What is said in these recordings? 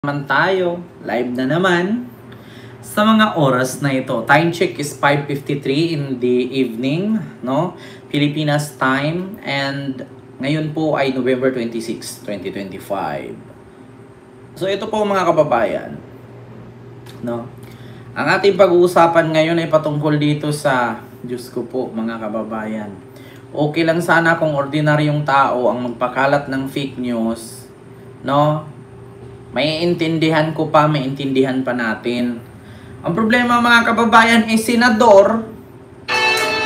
Naman tayo, live na naman sa mga oras na ito. Time check is 5:53 in the evening, no? Pilipinas time, and ngayon po ay November 26, 2025. So ito po mga kababayan, no? Ang ating pag-uusapan ngayon ay patungkol dito sa, Diyos ko po mga kababayan. Okay lang sana kung ordinaryong tao ang magpakalat ng fake news, no? Maiintindihan ko pa, maiintindihan pa natin. Ang problema mga kababayan ay senador,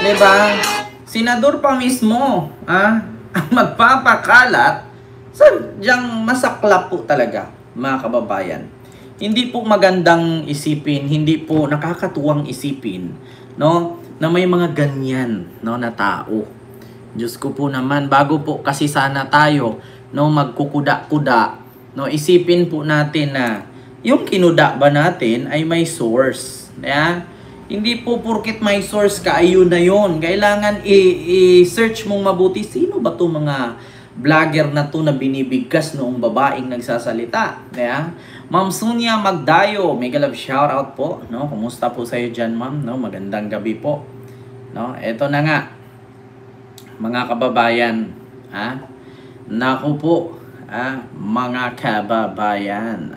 'di ba? Senador pa mismo, ang magpapakalat. Sadyang masaklap po talaga, mga kababayan. Hindi po magandang isipin, hindi po nakakatuwang isipin, no, na may mga ganyan, no, na tao. Diyos ko po naman, bago po kasi sana tayo, no, magkukuda-kuda, no, isipin po natin na yung kinuda ba natin ay may source. Yeah? Hindi po porket may source ka, ayun na yun. Kailangan i-search mong mabuti, sino ba to mga vlogger na to na binibigkas noong babaeng nagsasalita. Yeah? Ma'am Sonia Magdayo, mega love shoutout po. No? Kumusta po sa'yo dyan, ma'am? No? Magandang gabi po. No? Eto na nga, mga kababayan. Naku po. Mga kababayan,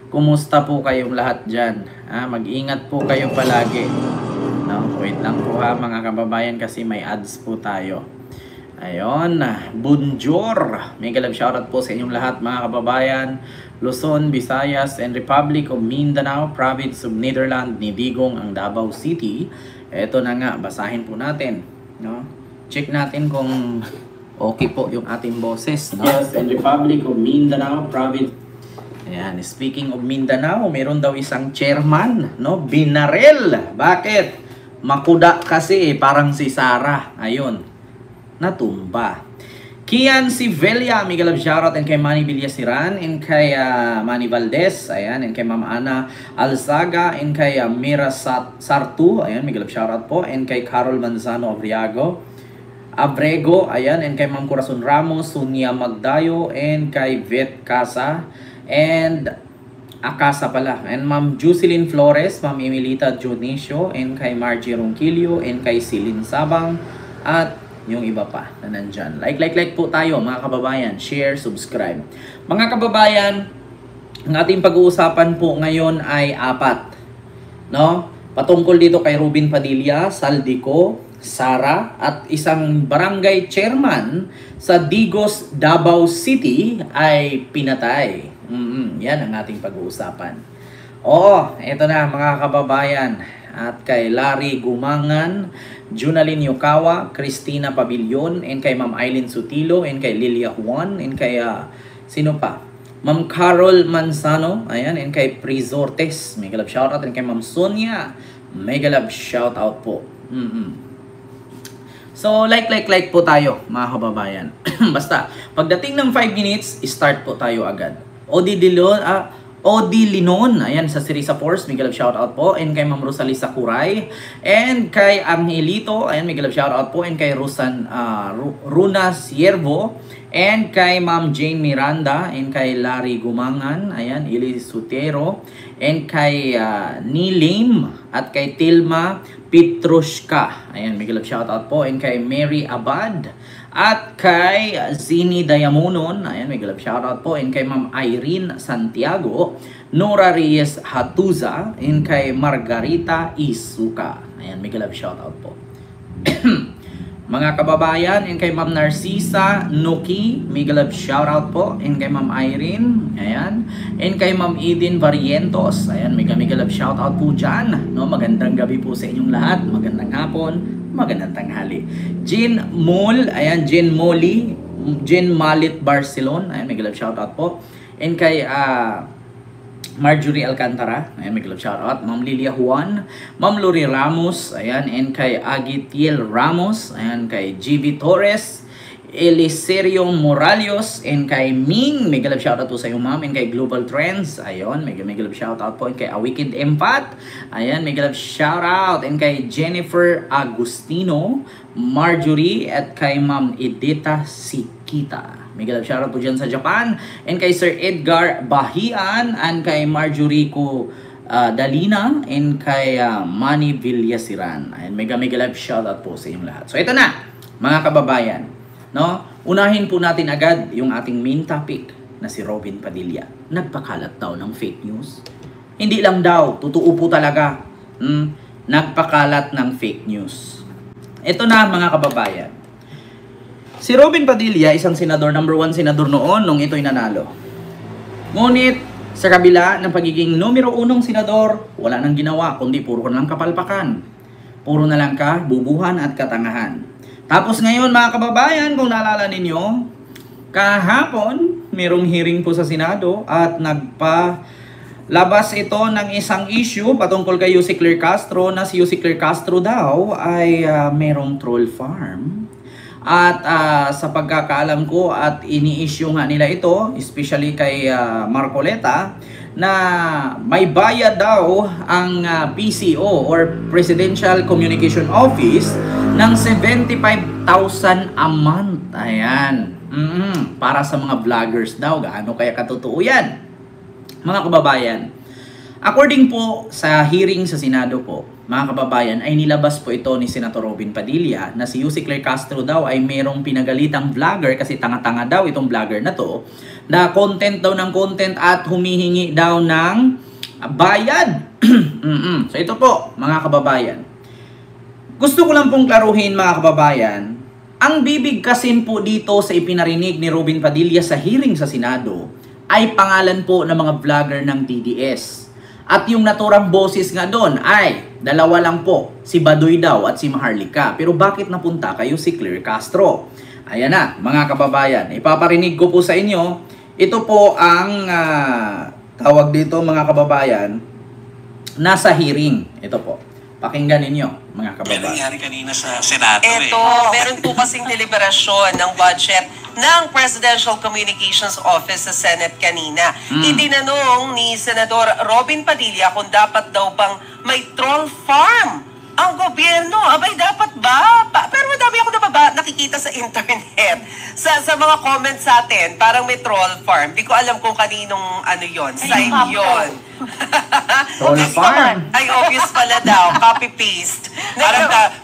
kumusta po kayong lahat dyan? Mag-ingat po kayo palagi, no? Wait lang po mga kababayan, kasi may ads po tayo. Ayun, bonjour, mega love shoutout po sa inyong lahat mga kababayan. Luzon, Visayas, and Republic of Mindanao, Province of Netherlands, Nidigong, ang Davao City. Eto na nga, basahin po natin, no? Check natin kung okay po yung ating boses, no? Yes, and Republic of Mindanao Province. Ayan, speaking of Mindanao, meron daw isang chairman, no? Binarel. Bakit? Makuda kasi, parang si Sarah. Ayun, natumba. Kian Sivelia, mega love shoutout, and kay Manny Villasiran, and kay Manny Valdez, ayan, and kay Ma'am Ana Alzaga, and kay Mira Sartu, ayan, mega love shoutout po, and kay Carol Manzano Abrego, ayan, and kay Ma'am Corazon Ramos, Sonia Magdayo, and kay Vet Casa, and Akasa pala, and Ma'am Jocelyn Flores, Ma'am Emilita Dionisio, and kay Margie Ronquillo, and kay Celine Sabang, at yung iba pa na nandyan. Like po tayo mga kababayan, share, subscribe. Mga kababayan, ang ating pag-uusapan po ngayon ay 4, no? Patungkol dito kay Ruben Padilla, Saldico, Sara, at isang barangay chairman sa Digos, Davao City ay pinatay. Yan ang ating pag-uusapan. Ito na mga kababayan. At kay Larry Gumangan, Junalyn Yokawa, Cristina Pavilion, and kay Ma'am Aileen Sutilo, and kay Lilia Juan, and kay sino pa? Ma'am Carol Manzano, ayan, and kay Prizortes, mega love shoutout, and kay Ma'am Sonia, mega love shoutout po. So, like po tayo, mga kababayan. Basta, pagdating ng 5 minutes, start po tayo agad. Odi Linon, ayan, sa Sirisa Force, mega love shoutout po. And kay Ma'am Rosalisa Curay. And kay Angelito, ayan, mega love shoutout po. And kay Runa Siervo. And kay Ma'am Jane Miranda. And kay Larry Gumangan, ayan, Ili Sutero. And kay Nilim. At kay Tilma Petrushka, ayan, mega love shoutout po. And kay Mary Abad. At kay Zini Dayamonon, ayan, mega love shoutout po. And kay Ma'am Irene Santiago, Nora Reyes Hatuza, and kay Margarita Isuka, ayan, mega love shoutout po. Mga kababayan, and kay Ma'am Narcisa Nuki, mega love shoutout po. And kay Ma'am Irene, ayan. And kay Ma'am Eden Varientos, ayan, mega love shoutout po dyan, no? Magandang gabi po sa inyong lahat, magandang hapon, magandang tanghali. Jean Mol, ayan, Jean Malit Barcelon, ayan, mega love shoutout po. And kay Marjorie Alcantara, ayan, mega love shoutout. Ma'am Lilia Juan, Ma'am Lori Ramos, ayan, and kay Agitiel Ramos, ayan, kay GB Torres, Eliserio Moralios, and kay Ming, mega love shoutout po sa iyo ma'am, and kay Global Trends, ayun, mega love shoutout po, and kay Awikid Empat, ayan, mega love shoutout, and kay Jennifer Agustino, Marjorie, at kay Ma'am Edita Sikita. Mega love shoutout po dyan sa Japan. And kay Sir Edgar Bahian, and kay Marjorie ko Dalina, and kay Manny Villasiran. And mega love shoutout po sa inyong lahat. So ito na, mga kababayan, no? Unahin po natin agad yung ating main topic na si Robin Padilla. Nagpakalat daw ng fake news. Hindi lang daw, totoo po talaga. Nagpakalat ng fake news. Ito na, mga kababayan. Si Robin Padilla, isang senador, number 1 senador noon nung ito'y nanalo. Ngunit, sa kabila ng pagiging numero 1 senador, wala nang ginawa, kundi puro na lang kapalpakan. Puro na lang bubuhan at katangahan. Tapos ngayon, mga kababayan, kung naalala ninyo, kahapon, merong hearing po sa Senado at labas ito ng isang issue patungkol kay Yussi Claire Castro na si Yussi Claire Castro daw ay merong troll farm. At sa pagkakaalam ko at ini-issue nga nila ito, especially kay Marcoleta, na may bayad daw ang PCO or Presidential Communication Office ng 75,000 a month. Ayan. Para sa mga vloggers daw. Gaano kaya katotoo yan? Mga kababayan, according po sa hearing sa Senado po, mga kababayan, ay nilabas po ito ni Senator Robin Padilla na si Yussi Claire Castro daw ay merong pinagalitang vlogger kasi tanga-tanga daw itong vlogger na to, na content daw ng content at humihingi daw ng bayad. So ito po, mga kababayan. Gusto ko lang pong klaruhin, mga kababayan, ang bibig kasin po dito sa ipinarinig ni Robin Padilla sa hearing sa Senado ay pangalan po ng mga vlogger ng DDS. At yung naturang boses nga doon ay dalawa lang po, si Baduy daw at si Maharlika. Pero bakit napunta kayo si Claire Castro? Ayan na, mga kababayan, ipaparinig ko po sa inyo. Ito po ang tawag dito, mga kababayan, nasa hearing. Ito po. Pakinggan ninyo, mga kababayan. May nangyari kanina sa Senado meron po kasing deliberasyon ng budget ng Presidential Communications Office sa Senate kanina. Itinanong ni Senador Robin Padilla kung dapat daw bang may troll farm ang gobyerno. Abay, dapat ba? Pero madami ako nakikita sa internet. Sa mga comments sa atin, parang may troll farm. Di ko alam kung kaninong side yon. Troll farm? Ay, obvious pala daw. Copy-paste.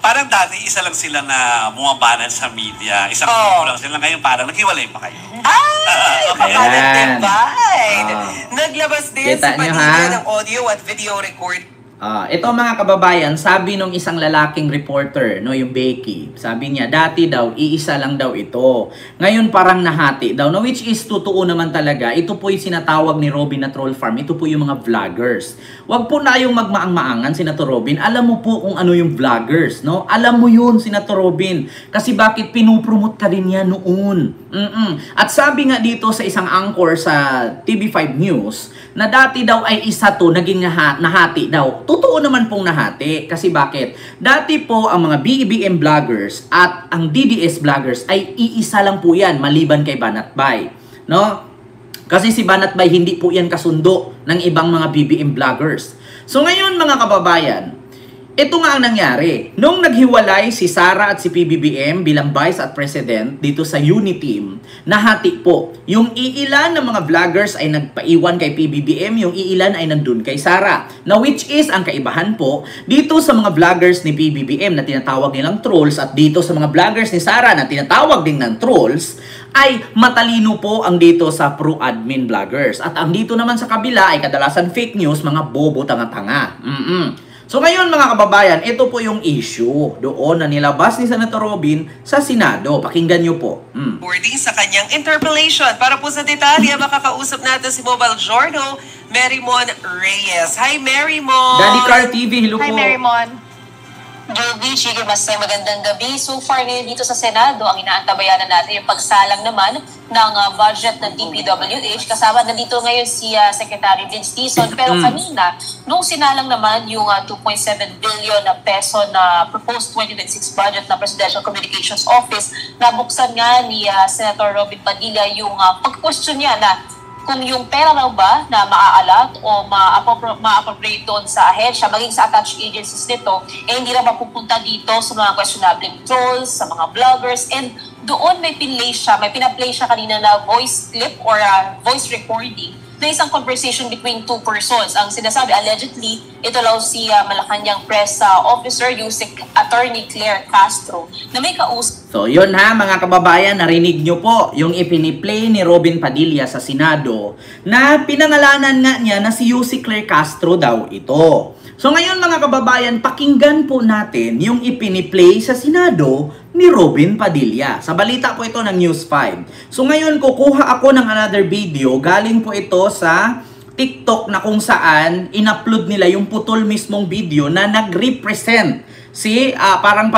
Parang dati isa lang sila na bumabanan sa media. Isang grupo lang sila. Ngayon parang naghiwalay pa kayo. Ay! Ayan. Divide! Naglabas din Kita si nyo, Padilla ng audio at video record. Ito, mga kababayan, sabi nung isang lalaking reporter, no, yung Becky, sabi niya, dati daw, iisa lang daw ito. Ngayon parang nahati daw, no, which is totoo naman talaga. Ito po yung sinatawag ni Robin na troll farm. Ito po yung mga vloggers. Huwag po na yung magmaang-maangan, Senator Robin. Alam mo po kung ano yung vloggers, no? Alam mo yun, Senator Robin. Kasi bakit pinupromote ka rin yan noon? At sabi nga dito sa isang anchor sa TV5 News, na dati daw ay isa to, naging nahati daw. Totoo naman pong nahati. Kasi bakit? Dati po ang mga BBM vloggers at ang DDS vloggers ay iisa lang po yan, maliban kay Banatbay. No? Kasi si Banatbay hindi po yan kasundo ng ibang mga BBM vloggers. So ngayon, mga kababayan, ito nga ang nangyari. Nung naghiwalay si Sara at si PBBM bilang Vice at President dito sa Uniteam, nahati po. Yung iilan ng mga vloggers ay nagpaiwan kay PBBM, yung iilan ay nandun kay Sara. Now, which is ang kaibahan po dito sa mga vloggers ni PBBM na tinatawag nilang trolls at dito sa mga vloggers ni Sara na tinatawag din ng trolls, ay matalino po ang dito sa pro-admin vloggers. At ang dito naman sa kabila ay kadalasan fake news, mga bobo tanga-tanga. So ngayon, mga kababayan, ito po yung issue doon na nilabas ni Senator Robin sa Senado. Pakinggan nyo po. Wording sa kanyang interpellation. Para po sa detalye, makakausap natin si Mobile Journal, Marymon Reyes. Hi, Marymon! Daddy Car TV, hello po. Hi, Marymon. Joby, Chige, Masay, magandang gabi. So far ngayon dito sa Senado, ang inaantabayanan natin yung pagsalang naman ng budget ng DPWH. Kasama na dito ngayon si Secretary Vince Dizon. Pero kanina, nung sinalang naman yung 2.7 billion na peso na proposed 2026 budget ng Presidential Communications Office, nabuksan nga ni Senator Robin Padilla yung pag-question niya na kung yung pera raw ba na maa-allot o ma-appropriate doon sa ahensya, maging sa attached agencies nito, eh hindi na mapupunta dito sa mga questionable trolls, sa mga vloggers, and doon may pina-play siya kanina na voice clip or voice recording na isang conversation between two persons. Ang sinasabi, allegedly, ito lang si Malacanang press officer, USEC Attorney Claire Castro, na may kausap. So yun ha mga kababayan, narinig nyo po yung ipiniplay ni Robin Padilla sa Senado na pinangalanan nga niya na si USEC Claire Castro daw ito. So ngayon mga kababayan, pakinggan po natin yung ipiniplay sa Senado ni Robin Padilla. Sa balita po ito ng News 5. So ngayon kukuha ako ng another video. Galing po ito sa TikTok na kung saan in-upload nila yung putol mismong video na nag-represent si parang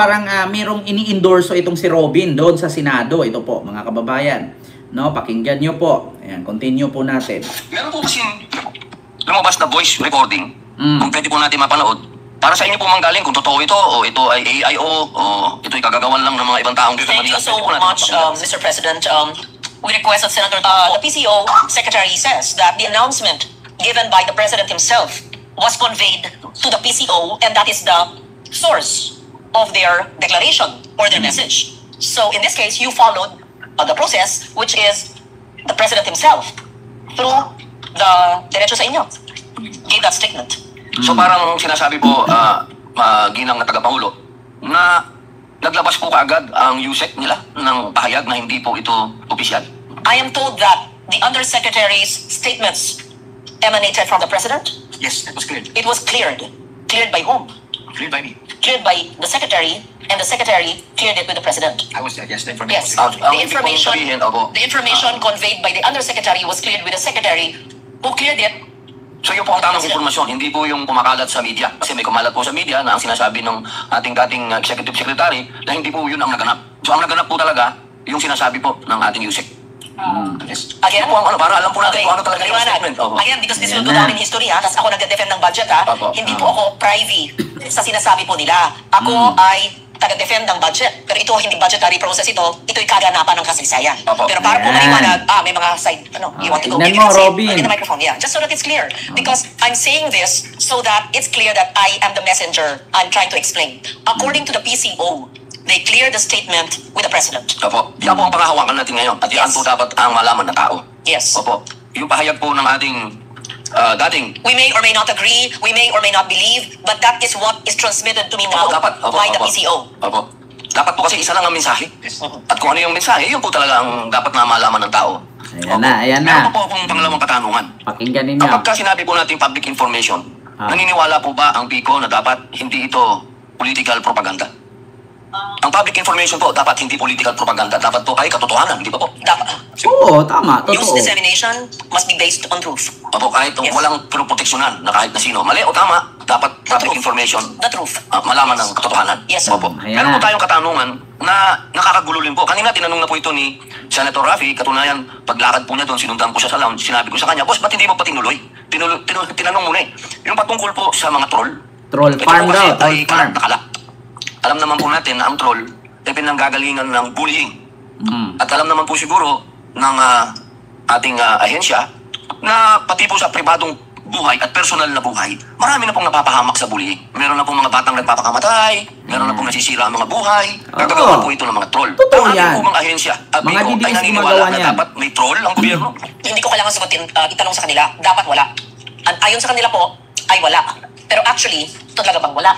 merong ini-endorso itong si Robin doon sa Senado. Ito po mga kababayan. No, pakinggan nyo po. Ayan, continue po natin. Meron po kasing lumabas na voice recording. Kung pwede po natin mapanood. Para sa inyo po manggaling kung totoo ito o ito ay AIO o ito ay kagagawan lang ng mga ibang taong dito. Thank you so much, Mr. President. We request that Senator, the PCO Secretary says that the announcement given by the President himself was conveyed to the PCO and that is the source of their declaration or their message. So in this case, you followed the process which is the President himself through the Derecho sa Inyo gave that statement. So parang sinasabi po, ginang na tagapangulo, na naglabas po kaagad ang USEC nila ng pahayag na hindi po ito opisyal. I am told that the Undersecretary's statements emanated from the President. Yes, it was cleared. It was cleared. Cleared by whom? Cleared by me. Cleared by the Secretary, and the Secretary cleared it with the President. I was there, yes, the Yes, information. the information conveyed by the Undersecretary was cleared with the Secretary who cleared it. So yun po ang tamang informasyon, hindi po yung kumakalat sa media. Kasi may kumalat po sa media na ang sinasabi ng ating dating Executive Secretary na hindi po yun ang naganap. So ang naganap po talaga, yung sinasabi po ng ating USEC. Yes. Again, po ang para alam po natin kung ano talaga yung statement. Again, because this will go down in history ha, tapos ako nag-defend ng budget ha, hindi po ako privy sa sinasabi po nila. Ako ay taga-defend ng budget. Pero ito, hindi budgetary process ito'y kaganapan ng kasaysayan. Pero para po maliwanag, may mga side, you want to go Tingnan mo, Robin. in the microphone, yeah. Just so that it's clear. Because I'm saying this so that it's clear that I am the messenger I'm trying to explain. According to the PCO, they clear the statement with the President. Opo, yan po ang pangahawakan natin ngayon. At yan po dapat ang malaman ng tao. Yes. Opo, yung pahayag po ng ating dating. We may or may not agree, we may or may not believe, but that is what is transmitted to me now by the PCO. Opo. Dapat po kasi isa lang ang mensahe. At kung ano yung mensahe, yun po talaga ang dapat na malaman ng tao. Ayan na. Meron po akong pangalawang katanungan. Pakinggan ninyo. Kapag sinabi po natin public information, naniniwala po ba ang PICO na dapat hindi ito political propaganda? Ang public information po, dapat hindi political propaganda. Dapat po ay katotohanan, di ba po? Dapat. Oo, tama. News Totoo. dissemination must be based on truth. Opo, kahit walang proteksyonan na kahit na sino. Mali o tama, dapat public information The truth. malaman ng katotohanan. Yes, sir. Opo. Ayan Meron na. po tayong katanungan na nakakagulo rin po. Kanina tinanong na po ito ni Senator Raffy. Katunayan, paglakad po niya doon, sinundan po siya sa lounge. Sinabi ko sa kanya, boss, ba't hindi mo pa tinuloy? Tinanong mo na eh. Yung patungkol po sa mga troll. Troll Ito farm po kasi daw. Troll ay farm. kalat. Alam naman po natin na ang troll ay pinanggagalingan ng bullying. At alam naman po siguro ng ating ahensya na pati po sa pribadong buhay at personal na buhay, marami na pong napapahamak sa bullying. Meron na pong mga batang nagpapakamatay, meron na pong nasisira ang mga buhay, gagagawa po ito ng mga troll. Totoo Pero ating yan. po mga ahensya, Mga BICO, ay DDS naniniwala gumagawa na niyan. dapat may troll ang gobyerno. Hindi ko kailangan sagutin, itanong sa kanila, dapat wala. At ayon sa kanila po, ay wala. Pero actually, ito talaga bang wala?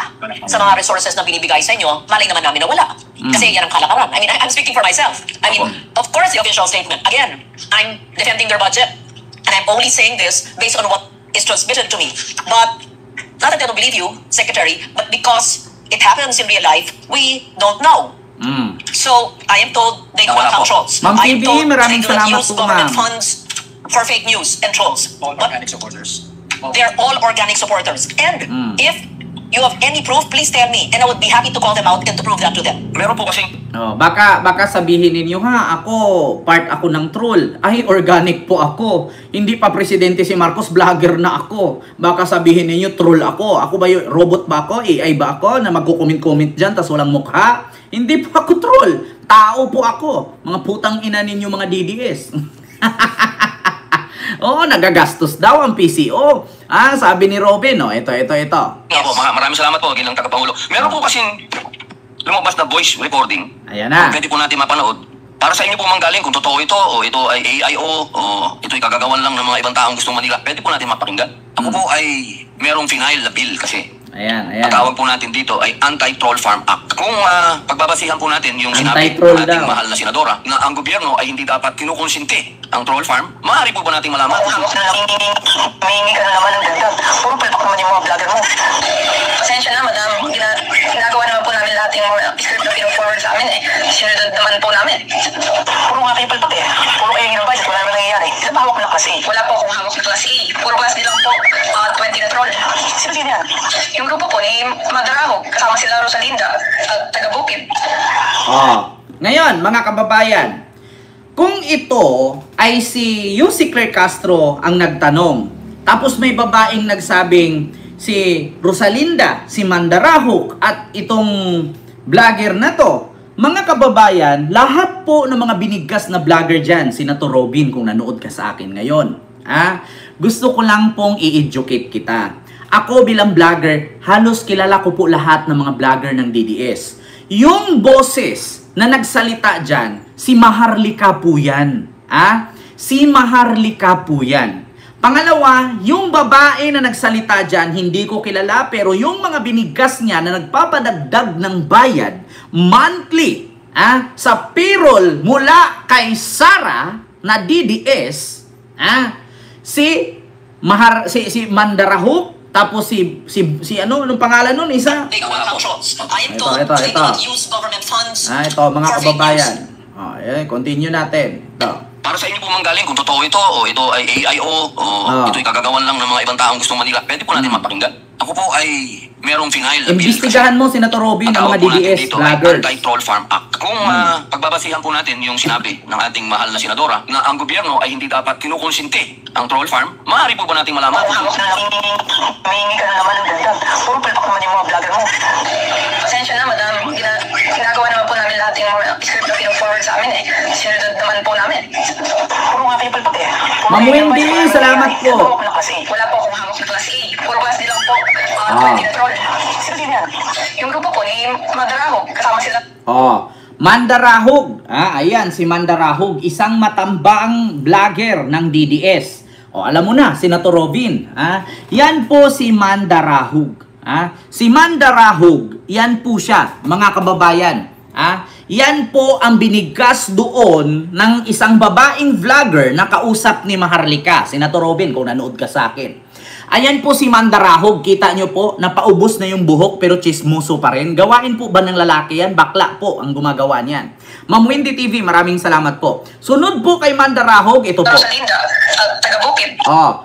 Sa mga resources na binibigay sa inyo, malay naman namin na wala. Kasi yan ang kalakaran. I mean, I'm speaking for myself. I mean, of course, the official statement. Again, I'm defending their budget. And I'm only saying this based on what is transmitted to me. But, not that I don't believe you, Secretary, but because it happens in real life, we don't know. So, I am told they don't Wala have po. trolls. Ma'am I am PB, told maraming they do not salamat use po, government ma'am. funds for fake news and trolls. All But organic supporters. they're all organic supporters. And if you have any proof, please tell me. And I would be happy to call them out and to prove that to them. Meron po kasing Oh, baka sabihin ninyo ha, part ako ng troll. Ay, organic po ako. Hindi pa presidente si Marcos, vlogger na ako. Baka sabihin ninyo troll ako. Ako ba yung robot ba ako? AI ba ako na magko-comment-comment diyan tas walang mukha? Hindi po ako troll. Tao po ako. Mga putang ina ninyo mga DDS. Oo, nagagastos daw ang PCO. Sabi ni Robin, ito. Opo, maraming salamat po, Ginang Tagapangulo. Meron po kasing lumabas na voice recording. Ayan na. Kung pwede po natin mapanood. Para sa inyo po manggaling kung totoo ito o ito ay AIO o ito'y kagagawan lang ng mga ibang taong gustong manila, pwede po natin mapakinggan. Ako po ay merong final na bill kasi. Ayan. Ang tawag po natin dito ay Anti-Troll Farm Act. Kung pagbabasihan po natin yung sinabi ng Anti-troll ating daw. mahal na senadora na ang gobyerno ay hindi dapat kinukonsinti ang troll farm, maaari po ba nating malaman? Hawak na lang, humingi ka na naman ng dagdag. Puro palpak naman yung mga vlogger mo. Pasensya na, madam. Ginagawa naman po namin lahat yung mga script na pino-forward sa amin eh. Sinunod naman po namin. Puro nga kayo palpak eh. Puro kayo ng budget, wala naman nangyayari. Sino ba hawak ng class A? Wala po akong hawak ng class A. Puro class D lang po. 20 na troll. Sino yan? Yung grupo po ni Madarahog, kasama sila Rosalinda at taga-Bukid. Ngayon, mga kababayan, kung ito ay si Yussi Claire Castro ang nagtanong, tapos may babaeng nagsabing si Rosalinda, si Mandarahok at itong vlogger na to, mga kababayan, lahat po ng mga binigkas na vlogger dyan, Senator Robin, kung nanood ka sa akin ngayon, gusto ko lang pong i-educate kita. Ako bilang vlogger, halos kilala ko po lahat ng mga vlogger ng DDS. Yung boses na nagsalita dyan, si Maharlika po yan. Si Maharlika po yan. Pangalawa, yung babae na nagsalita dyan, hindi ko kilala, pero yung mga binigkas niya na nagpapadagdag ng bayad, monthly, sa payroll mula kay Sara na DDS, si Mandarahok, tapos si anong pangalan nun, isa? Ito. Use government funds. Ito, mga kababayan. Continue natin. Ito. Para sa inyo po manggaling kung totoo ito o ito ay AIO o ito'y kagagawan lang ng mga ibang taong gustong manila, pwede po natin mapakinggan. Ako po ay merong final na bill. Imbestigahan mo, Senator Robin, ang mga DDS vloggers. Anti-Troll Farm Act. Kung pagbabasihan po natin yung sinabi ng ating mahal na senadora na ang gobyerno ay hindi dapat kinukonsinti ang troll farm, maaari po ba nating malaman? Hawak na lang, humingi ka na naman ng dagdag. Puro palpak naman yung mga vlogger mo. Pasensya na, madam. Ginagawa naman po namin lahat yung mga script na pino-forward sa amin eh. Sinunod naman po namin. Puro nga kayo palpak eh. Ma'am Wendy, salamat po. Wala po akong hawak na class A. Puro class D lang po. 20 na troll. Sino yan? Yung grupo po ni Madarahog, kasama sila. Mandarahog. Ayan, si Mandarahog, isang matambang vlogger ng DDS. Alam mo na, Senator Robin. Yan po si Mandarahog. Si Mandarahog, yan po siya, mga kababayan. Yan po ang binigkas doon ng isang babaeng vlogger na kausap ni Maharlika. Senator Robin, kung nanood ka sa akin. Ayan po si Mandarahog. Kita nyo po, napaubos na yung buhok pero chismoso pa rin. Gawain po ba ng lalaki yan? Bakla po ang gumagawa niyan. Ma'am Wendy TV, maraming salamat po. Sunod po kay Mandarahog, ito po. Rosalinda at taga-Bukid.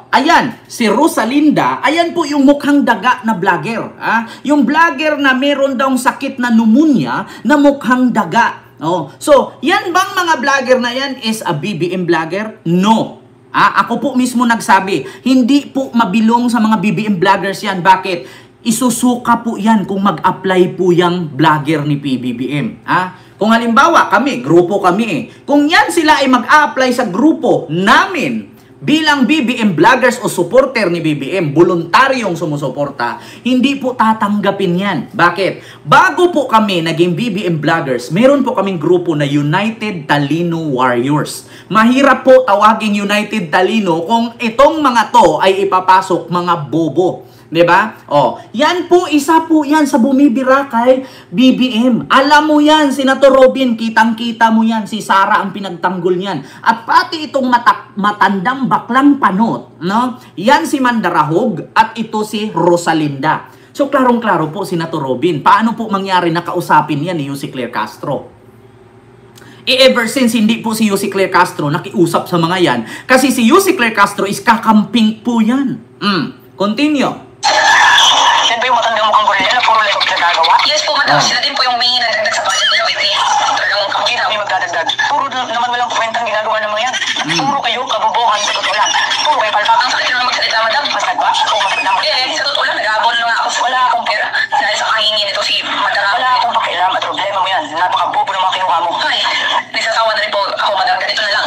Ayan, si Rosalinda, ayan po yung mukhang daga na vlogger. Yung vlogger na meron daw sakit na pneumonia na mukhang daga. So, yan bang mga vlogger na yan is a BBM vlogger? No. Ako po mismo nagsabi, hindi po mabilong sa mga BBM vloggers yan. Bakit? Isusuka po yan kung mag-apply po yung vlogger ni PBBM. Kung halimbawa kami, grupo kami kung yan sila ay mag-apply sa grupo namin bilang BBM vloggers o supporter ni BBM, voluntaryong sumusuporta, hindi po tatanggapin yan. Bakit? Bago po kami naging BBM vloggers, meron po kaming grupo na United Talino Warriors. Mahirap po tawaging United Talino kung itong mga to ay ipapasok mga bobo. Diba? Yan po, isa po yan sa bumibira kay BBM. Alam mo yan, Senator Robin, kitang-kita mo yan. Si Sara ang pinagtanggol niyan. At pati itong matandang baklang panot, no? Yan si Mandarahog at ito si Rosalinda. So, klarong-klaro po, Senator Robin. Paano po mangyari na kausapin yan ni Yussi Claire Castro? Ever since hindi po si Yussi Claire Castro nakiusap sa mga yan, kasi si Yussi Claire Castro is kakamping po yan. Continue. Yan ba yung matandang mukhang gorilla na puro like nagagawa? Yes po, madam. Sila din po yung humingi ng dagdag sa budget nila. Talagang kamukina kami magdadagdag. Puro naman walang kwentang ginagawa ng mga yan. Puro kayo, kabubuhan, sa totoo lang. Puro kayo palpak. Ang sakit lang magsalita, madam. Masad ba? Oo, masad naman. Sa totoo lang, nag-aabon lang ako. Wala akong pera. Dahil sa kahingin ito si Madarahog. Wala akong pakialam at problema mo yan. Napakabubo ng mga kinuha mo. Ay, nagsasawa na rin po ako, madam. Ganito na lang.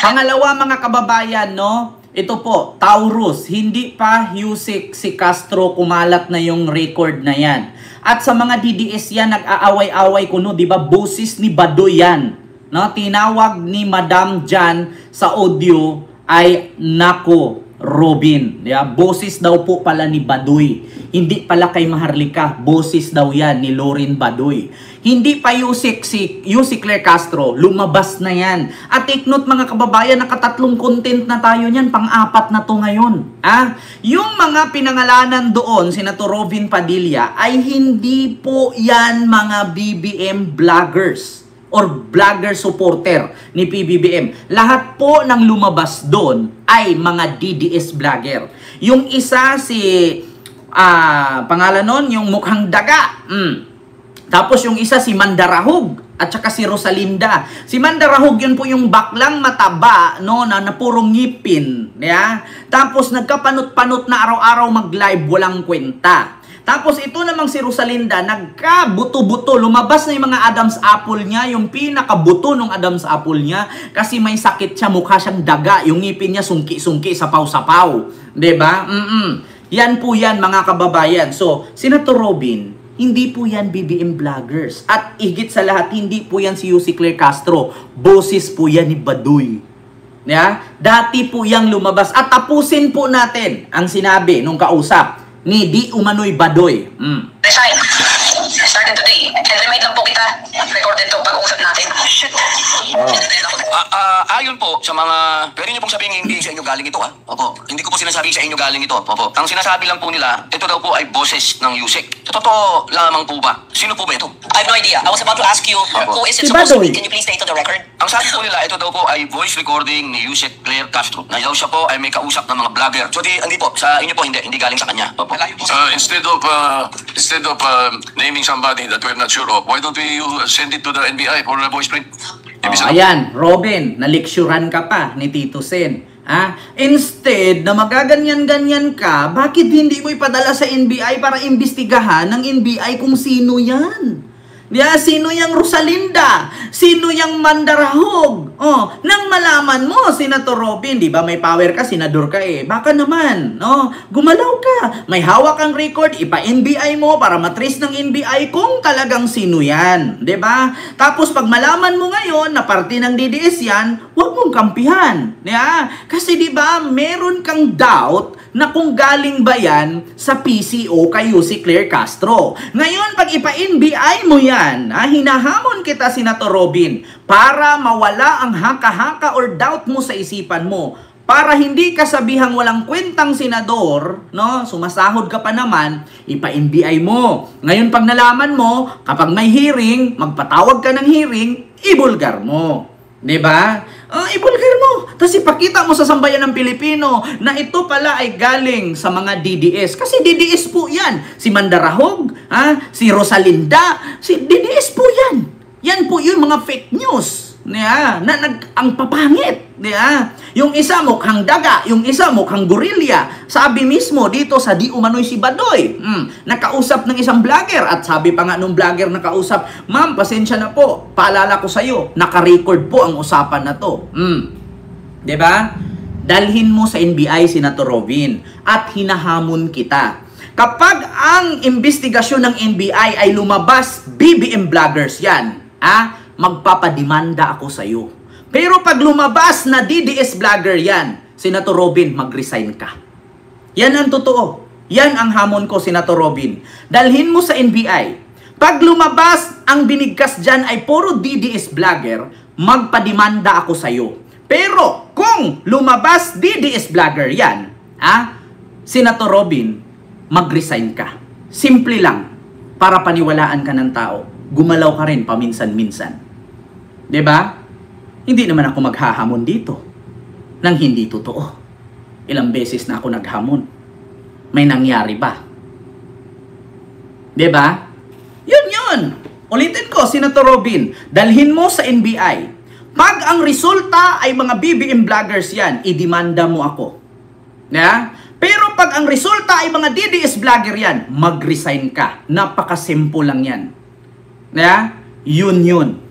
Pangalawa, mga kababayan, no? Ito po, Taurus, hindi pa Yussi si Castro kumalat na yung record na yan. At sa mga DDS yan, nag-aaway-away kuno, di ba? Boses ni Badoy yan. no, tinawag ni Madam Jan sa audio ay nako, Robin. Boses daw po pala ni Baduy. Hindi pala kay Maharlika. Boses daw yan ni Lorin Baduy. Hindi pa Yusik Claire Castro. Lumabas na yan. At take note mga kababayan, nakatatlong content na tayo niyan. Pang-apat na to ngayon. Yung mga pinangalanan doon, Senator Robin Padilla, ay hindi po yan mga BBM vloggers or vlogger supporter ni PBBM. Lahat po ng lumabas doon ay mga DDS vlogger. Yung isa si pangalan nun, yung mukhang daga. Tapos yung isa si Mandarahog at saka si Rosalinda. Si Mandarahog yun po yung baklang mataba, no, na purong ngipin. Tapos nagkapanot-panot na araw-araw mag-live, walang kwenta. Tapos ito namang si Rosalinda, nagkabuto-buto. Lumabas na yung mga Adam's apple niya, yung pinakabuto ng Adam's apple niya. Kasi may sakit siya, mukha siyang daga. Yung ngipin niya sungki-sungki, sapaw-sapaw. Diba? Yan po yan mga kababayan. So, Senator Robin, hindi po yan BBM vloggers. At higit sa lahat, hindi po yan si Yusik Claire Castro. Boses po yan ni Baduy. Dati po yang lumabas. At tapusin po natin ang sinabi nung kausap ni Di Umano'y Badoy. Resign. Starting today. And remind lang po kita. Recorded to pag-uusap natin. Shit. Ayon po sa mga, pwede niyo pong sabihin hindi sa inyo galing ito Opo. Hindi ko po sinasabi sa inyo galing ito. Opo. Ang sinasabi lang po nila, ito daw po ay boses ng Yusik. Totoo lamang po ba? Sino po ba ito? I have no idea. I was about to ask you, who is it Si supposed to Badoy. be? Can you please state on the record? Ang sabi po nila, ito daw po ay voice recording ni Yusik Claire Castro. Na daw siya po ay may kausap ng mga vlogger. So hindi po, sa inyo po hindi galing sa kanya. Opo. Instead of naming somebody that we're not sure of, why don't we send it to the NBI for a voice print? Ayan, Robin, naliksyuran ka pa ni Tito Sen. Instead na magaganyan-ganyan ka, bakit hindi mo ipadala sa NBI para imbestigahan ng NBI kung sino yan? Sino yang Rosalinda? Sino yang Mandarahog? Nang malaman mo, Senator Robin, di ba may power ka, senador ka baka naman, gumalaw ka. May hawak ang record, ipa-NBI mo para matrace ng NBI kung talagang sino yan. Di ba? Tapos pag malaman mo ngayon na parte ng DDS yan, huwag mong kampihan. Kasi di ba, meron kang doubt na kung galing ba yan sa PCO kay Yusik Claire Castro. Ngayon, pag ipa-NBI mo yan, hinahamon kita, Senator Robin, para mawala ang haka-haka or doubt mo sa isipan mo. Para hindi ka sabihang walang kwentang senador, sumasahod ka pa naman, ipa-NBI mo. Ngayon, pag nalaman mo, kapag may hearing, magpatawag ka ng hearing, ibulgar mo. Diba? Ibulgar mo. Tapos ipakita mo sa sambayan ng Pilipino na ito pala ay galing sa mga DDS. Kasi DDS po yan. Si Mandarahog, si Rosalinda, si DDS po yan. Yan po yung mga fake news. Ang papangit. Yung isa mukhang daga, yung isa mukhang gorilya. Sabi mismo dito sa Di Umano'y si Badoy, nakausap ng isang vlogger at sabi pa nga nung vlogger na kausap, ma'am, pasensya na po, paalala ko sa'yo, naka-record po ang usapan na to. Diba? Dalhin mo sa NBI, Senator Robin, at hinahamon kita. Kapag ang investigasyon ng NBI ay lumabas, BBM vloggers yan, magpapademanda ako sa iyo. Pero pag lumabas na DDS vlogger yan, Senator Robin, mag-resign ka. Yan ang totoo. Yan ang hamon ko, Senator Robin. Dalhin mo sa NBI. Pag lumabas, ang binigkas dyan ay puro DDS vlogger, magpademanda ako sa iyo. Pero kung lumabas DDS vlogger yan, Senator Robin, mag-resign ka. Simple lang, para paniwalaan ka ng tao. Gumalaw ka rin paminsan-minsan. Diba? Hindi naman ako maghahamon dito nang hindi totoo. Ilang beses na ako naghamon. May nangyari ba? Diba? Yun. Ulitin ko, Senator Robin, dalhin mo sa NBI. Pag ang resulta ay mga BBM vloggers yan, idemanda mo ako. Pero pag ang resulta ay mga DDS vlogger yan, mag-resign ka. Napakasimple lang yan. Yun.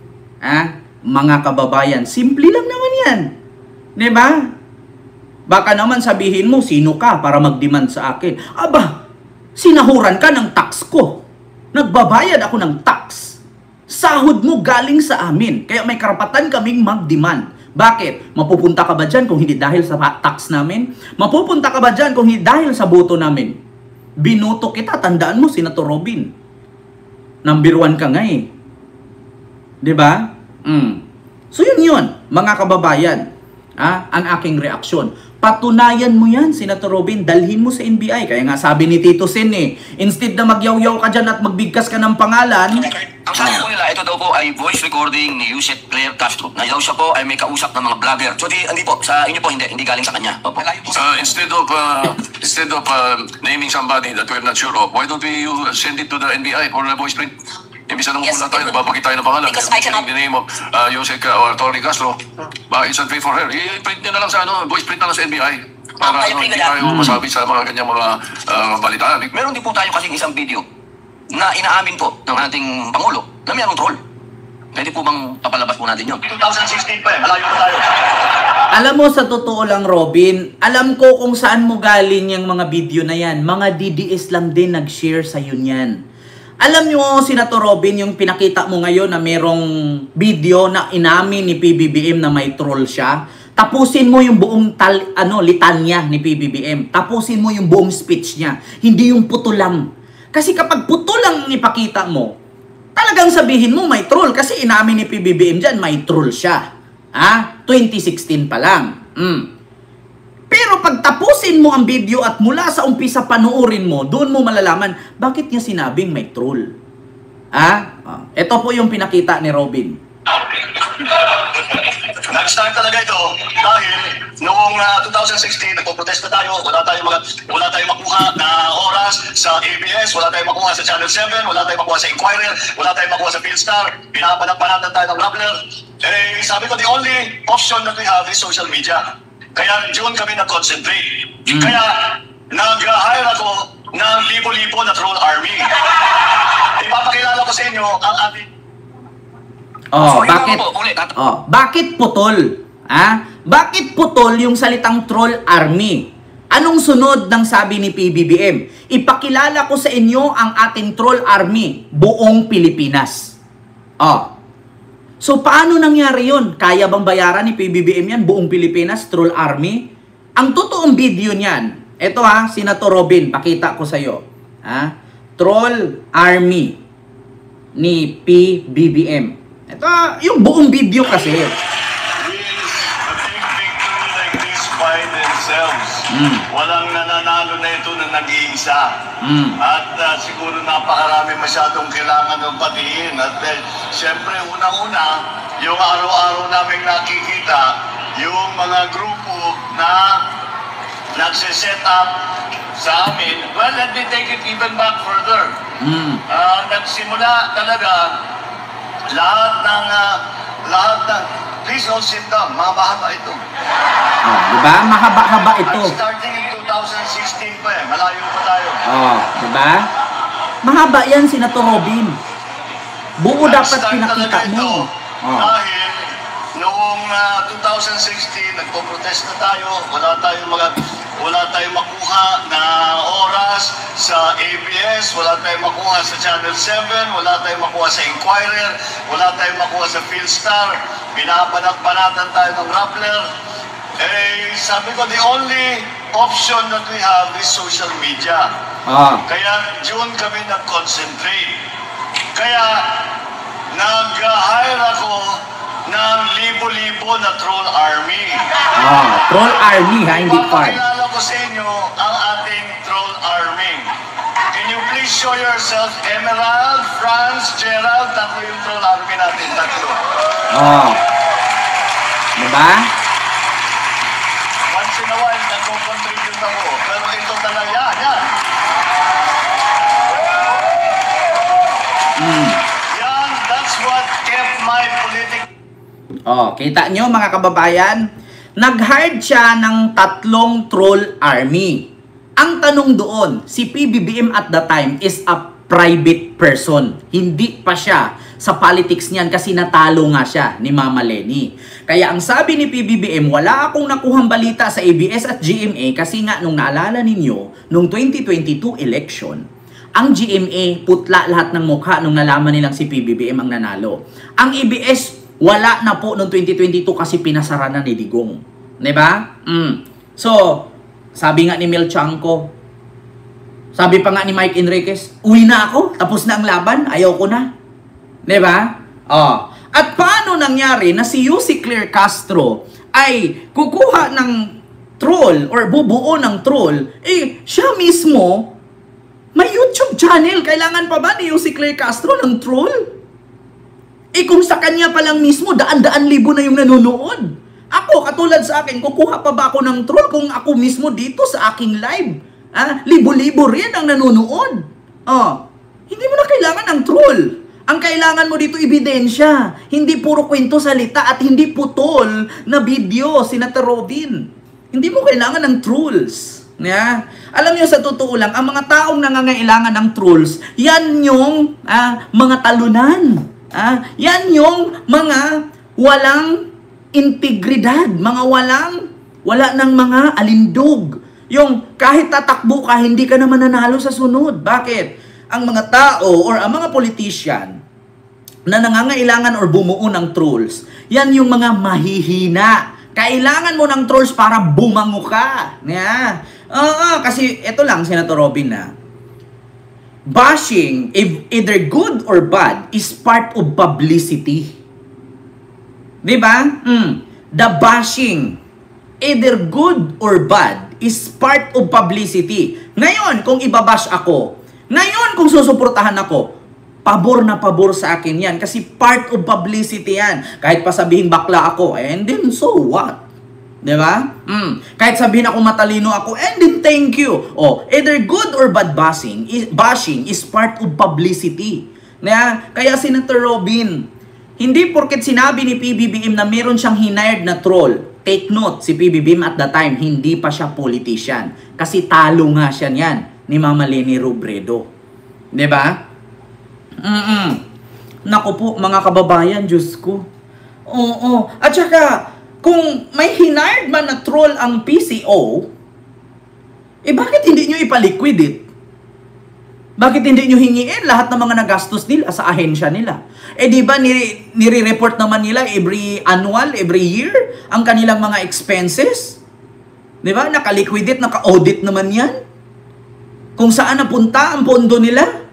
Mga kababayan, simple lang naman yan. Diba? Baka naman sabihin mo, sino ka para mag-demand sa akin? Aba, sinahuran ka ng tax ko. Nagbabayad ako ng tax. Sahod mo galing sa amin. Kaya may karapatan kaming mag-demand. Bakit? Mapupunta ka ba dyan kung hindi dahil sa tax namin? Mapupunta ka ba dyan kung hindi dahil sa boto namin? Binoto kita, tandaan mo, Senator Robin. Number 1 ka nga eh. Diba? So yun, mga kababayan. Ang aking reaksyon. Patunayan mo yan, Senator Robin. Dalhin mo sa NBI. Kaya nga sabi ni Tito Sen instead na magyaw-yaw ka dyan at magbigkas ka ng pangalan. Ang sabi po nila, ito daw po ay voice recording ni Yusek Claire Castro. Na daw siya po ay may kausap ng mga vlogger. So hindi po, sa inyo po hindi galing sa kanya. Opo. Instead of naming somebody that we're not sure of, why don't we send it to the NBI for a voice print? Imbis na Yes, muna tayo, nagbabagit tayo ng pangalan. because I cannot- The name of Yusek or Tony Castro. It's unfair for her. I-print nyo na lang sa voice print na lang sa NBI. Para I agree hindi with that. tayo masabi sa mga ganyang mga balitaan. Meron din po tayo kasing isang video na inaamin po ng ating Pangulo na mayroong troll. Pwede po bang papalabas po natin yun? 2016 pa malayo pa tayo. Alam mo, sa totoo lang, Robin, alam ko kung saan mo galing yung mga video na yan. Mga DDS lang din nag-share sa yun yan. Alam nyo, Senator Robin, yung pinakita mo ngayon na merong video na inamin ni PBBM na may troll siya. Tapusin mo yung buong litanya ni PBBM. Tapusin mo yung buong speech niya. Hindi yung puto lang. Kasi kapag puto lang ipakita mo, talagang sabihin mo may troll. Kasi inamin ni PBBM dyan, may troll siya. 2016 pa lang. Pero pag tapusin mo ang video at mula sa umpisa panoorin mo, doon mo malalaman bakit niya sinabing may troll. Ito po yung pinakita ni Robin. Nag-start talaga ito dahil noong 2016 nagpo-protesta tayo, wala tayong makuha na oras sa ABS, wala tayong makuha sa Channel 7, wala tayong makuha sa Inquirer, wala tayong makuha sa Philstar, pinapanagpanatan tayo ng Rappler. Sabi ko, the only option that we have is social media. Kaya doon kami nag-concentrate. Kaya nag-hire ako ng libo-libo na troll army. Ipapakilala ko sa inyo ang ating... Bakit putol? Bakit putol yung salitang troll army? Anong sunod ng sabi ni PBBM? Ipakilala ko sa inyo ang ating troll army, buong Pilipinas. So paano nangyari yun? Kaya bang bayaran ni PBBM yan, buong Pilipinas, troll army? Ang totoong video niyan, ito Senator Robin, pakita ko sa iyo. Troll army ni PBBM. Ito, yung buong video kasi. A big victory like this by themselves. Walang nananalo na ito na nag-iisa. At siguro napakarami masyadong kailangan ng patiin. At siyempre, unang-una, yung araw-araw naming nakikita, yung mga grupo na nagsiset up sa amin. Well, let me take it even back further. Nagsimula talaga lahat ng please all sit down, mahaba ito. Diba? Mahaba-haba ito. Starting in 2016 pa malayo pa tayo. Diba? Mahaba yan, Senator Robin. Buo dapat pinakita mo. Dahil noong 2016, nagpo-protest na tayo, wala tayong makuha na oras sa ABS, wala tayong makuha sa Channel 7, wala tayong makuha sa Inquirer, wala tayong makuha sa Philstar, pinapanagpanatan tayo ng Rappler. Sabi ko, the only option that we have is social media. Kaya doon kami nag-concentrate. Kaya nag-hire ako ng libo-libo na troll army. Troll army hindi farm. Ipapakilala ko sa inyo ang ating troll army. Can you please show yourself? Emerald, Franz, Gerald, tatlo yung troll army natin, tatlo. Diba? Once in a while, nagko-contribute ako. Pero ito talaga, yan. Yan, that's what kept my political... Kita nyo mga kababayan, nag-hire siya ng 3 troll army. Ang tanong doon, si PBBM at the time is a private person. Hindi pa siya sa politics niyan kasi natalo nga siya ni Mama Leni. Kaya ang sabi ni PBBM, wala akong nakuhang balita sa ABS at GMA kasi nga nung naalala ninyo, nung 2022 election, Ang GMA, putla lahat ng mukha nung nalaman nilang si PBBM ang nanalo. Ang ABS, wala na po noong 2022 kasi pinasara na ni Digong. Diba? So, sabi nga ni Mel Chanco, sabi pa nga ni Mike Enriquez, uwi na ako, tapos na ang laban, ayaw ko na. Diba? At paano nangyari na si Yussi Claire Castro ay kukuha ng troll or bubuo ng troll, siya mismo may YouTube channel. Kailangan pa ba ni Yussi Claire Castro ng troll? Kung sa kanya pa lang mismo, daan-daan libo na yung nanonood. Ako, katulad sa akin, kukuha pa ba ako ng troll kung ako mismo dito sa aking live? Libo-libo rin ang nanonood. Hindi mo na kailangan ng troll. Ang kailangan mo dito, ebidensya. Hindi puro kwento salita at hindi putol na video, Senator Robin. Hindi mo kailangan ng trolls. Yeah. Alam niyo, sa totoo lang, ang mga taong nangangailangan ng trolls, yan yung mga talunan. Yan yung mga walang integridad, mga wala ng mga alindog. Yung kahit tatakbo ka, hindi ka na mananalo sa sunod. Bakit? Ang mga tao or ang mga politician na nangangailangan or bumuo ng trolls, yan yung mga mahihina. Kailangan mo ng trolls para bumango ka. Yeah. Kasi ito lang, Senator Robin, bashing, either good or bad, is part of publicity. Diba? The bashing, either good or bad, is part of publicity. Ngayon, kung ibabash ako, ngayon, kung susuportahan ako, pabor na pabor sa akin yan. Kasi part of publicity yan. Kahit pa sabihin bakla ako, and then so what? Diba? Kahit sabihin ako matalino ako, and then thank you. Either good or bad bashing is part of publicity. Kaya Senator Robin, hindi porket sinabi ni PBBM na meron siyang hired na troll, take note, si PBBM at the time, hindi pa siya politician. Kasi talo nga siya niyan ni Mama Leni Robredo. Diba? Naku po, mga kababayan, Diyos ko. At saka, kung may hired man na troll ang PCO, bakit hindi nyo ipaliquidate? Bakit hindi nyo hingiin lahat ng mga nagastos nila sa ahensya nila? Di ba nire-report naman nila every year, ang kanilang mga expenses? Di ba? Naka-liquidate, naka-audit naman yan. Kung saan napunta ang pondo nila?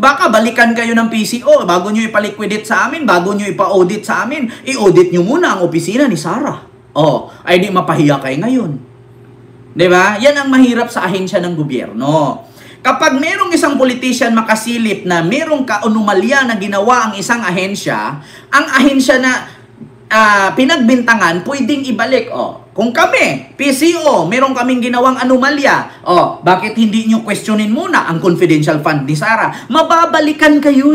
Baka balikan kayo ng PCO bago nyo ipaliquidate sa amin, bago nyo ipa-audit sa amin, i-audit nyo muna ang opisina ni Sarah. Ay di mapahiya kayo ngayon. Diba? Yan ang mahirap sa ahensya ng gobyerno. Kapag merong isang politician makasilip na merong kaunumalya na ginawa ang isang ahensya, ang ahensya na pinagbintangan, pwedeng ibalik. Kung kami, PCO, meron kaming ginawang anomalya, bakit hindi nyo questionin muna ang confidential fund ni Sarah? Mababalikan kayo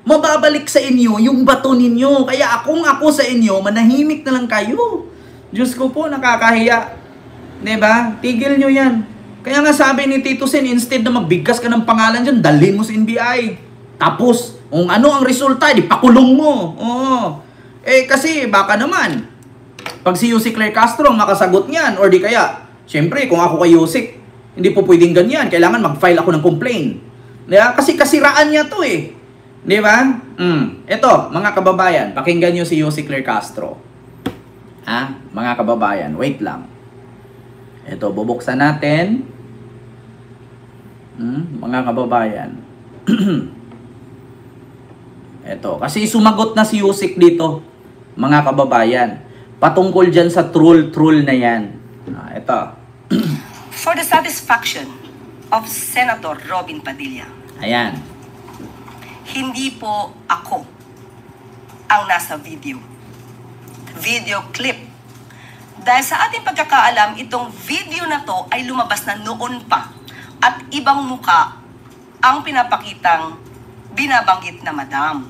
Mababalik sa inyo yung bato ninyo. Kaya kung ako sa inyo, manahimik na lang kayo. Diyos ko po, nakakahiya. Diba? Tigil nyo yan. Kaya nga sabi ni Tito Sen, instead na magbigkas ka ng pangalan dyan, dalhin mo sa NBI. Tapos, kung ano ang resulta, di pakulong mo. Kasi baka naman, pag si Yussi Claire Castro ang makasagot niyan, or di kaya, syempre, kung ako kay Yussi, hindi po pwedeng ganyan. Kailangan mag-file ako ng complaint. Diba? Kasi kasiraan niya to Di ba? Ito, mga kababayan, pakinggan nyo si Yussi Claire Castro. Mga kababayan, wait lang. Ito, bubuksan natin. Mga kababayan. Ito, kasi sumagot na si Yusik dito, mga kababayan. Patungkol dyan sa troll na yan. Ito. For the satisfaction of Senator Robin Padilla. Ayan. Hindi po ako ang nasa video. Video clip. Dahil sa ating pagkakaalam, itong video na to ay lumabas na noon pa. At ibang muka ang pinapakitang binabanggit na madam.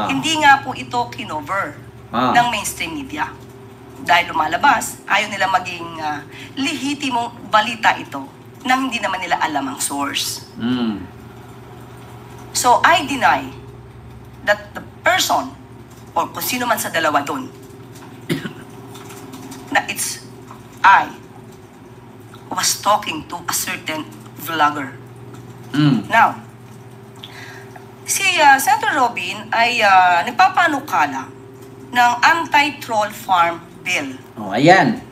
Hindi nga po ito kinover ng mainstream media. Dahil lumalabas, ayaw nila maging lehitimong balita ito nang hindi naman nila alam ang source. So I deny that the person or kung sino man sa dalawa doon na I was talking to a certain vlogger. Now, si Senator Robin ay nagpapanukala ng anti-troll farm bill. Oh, ayan.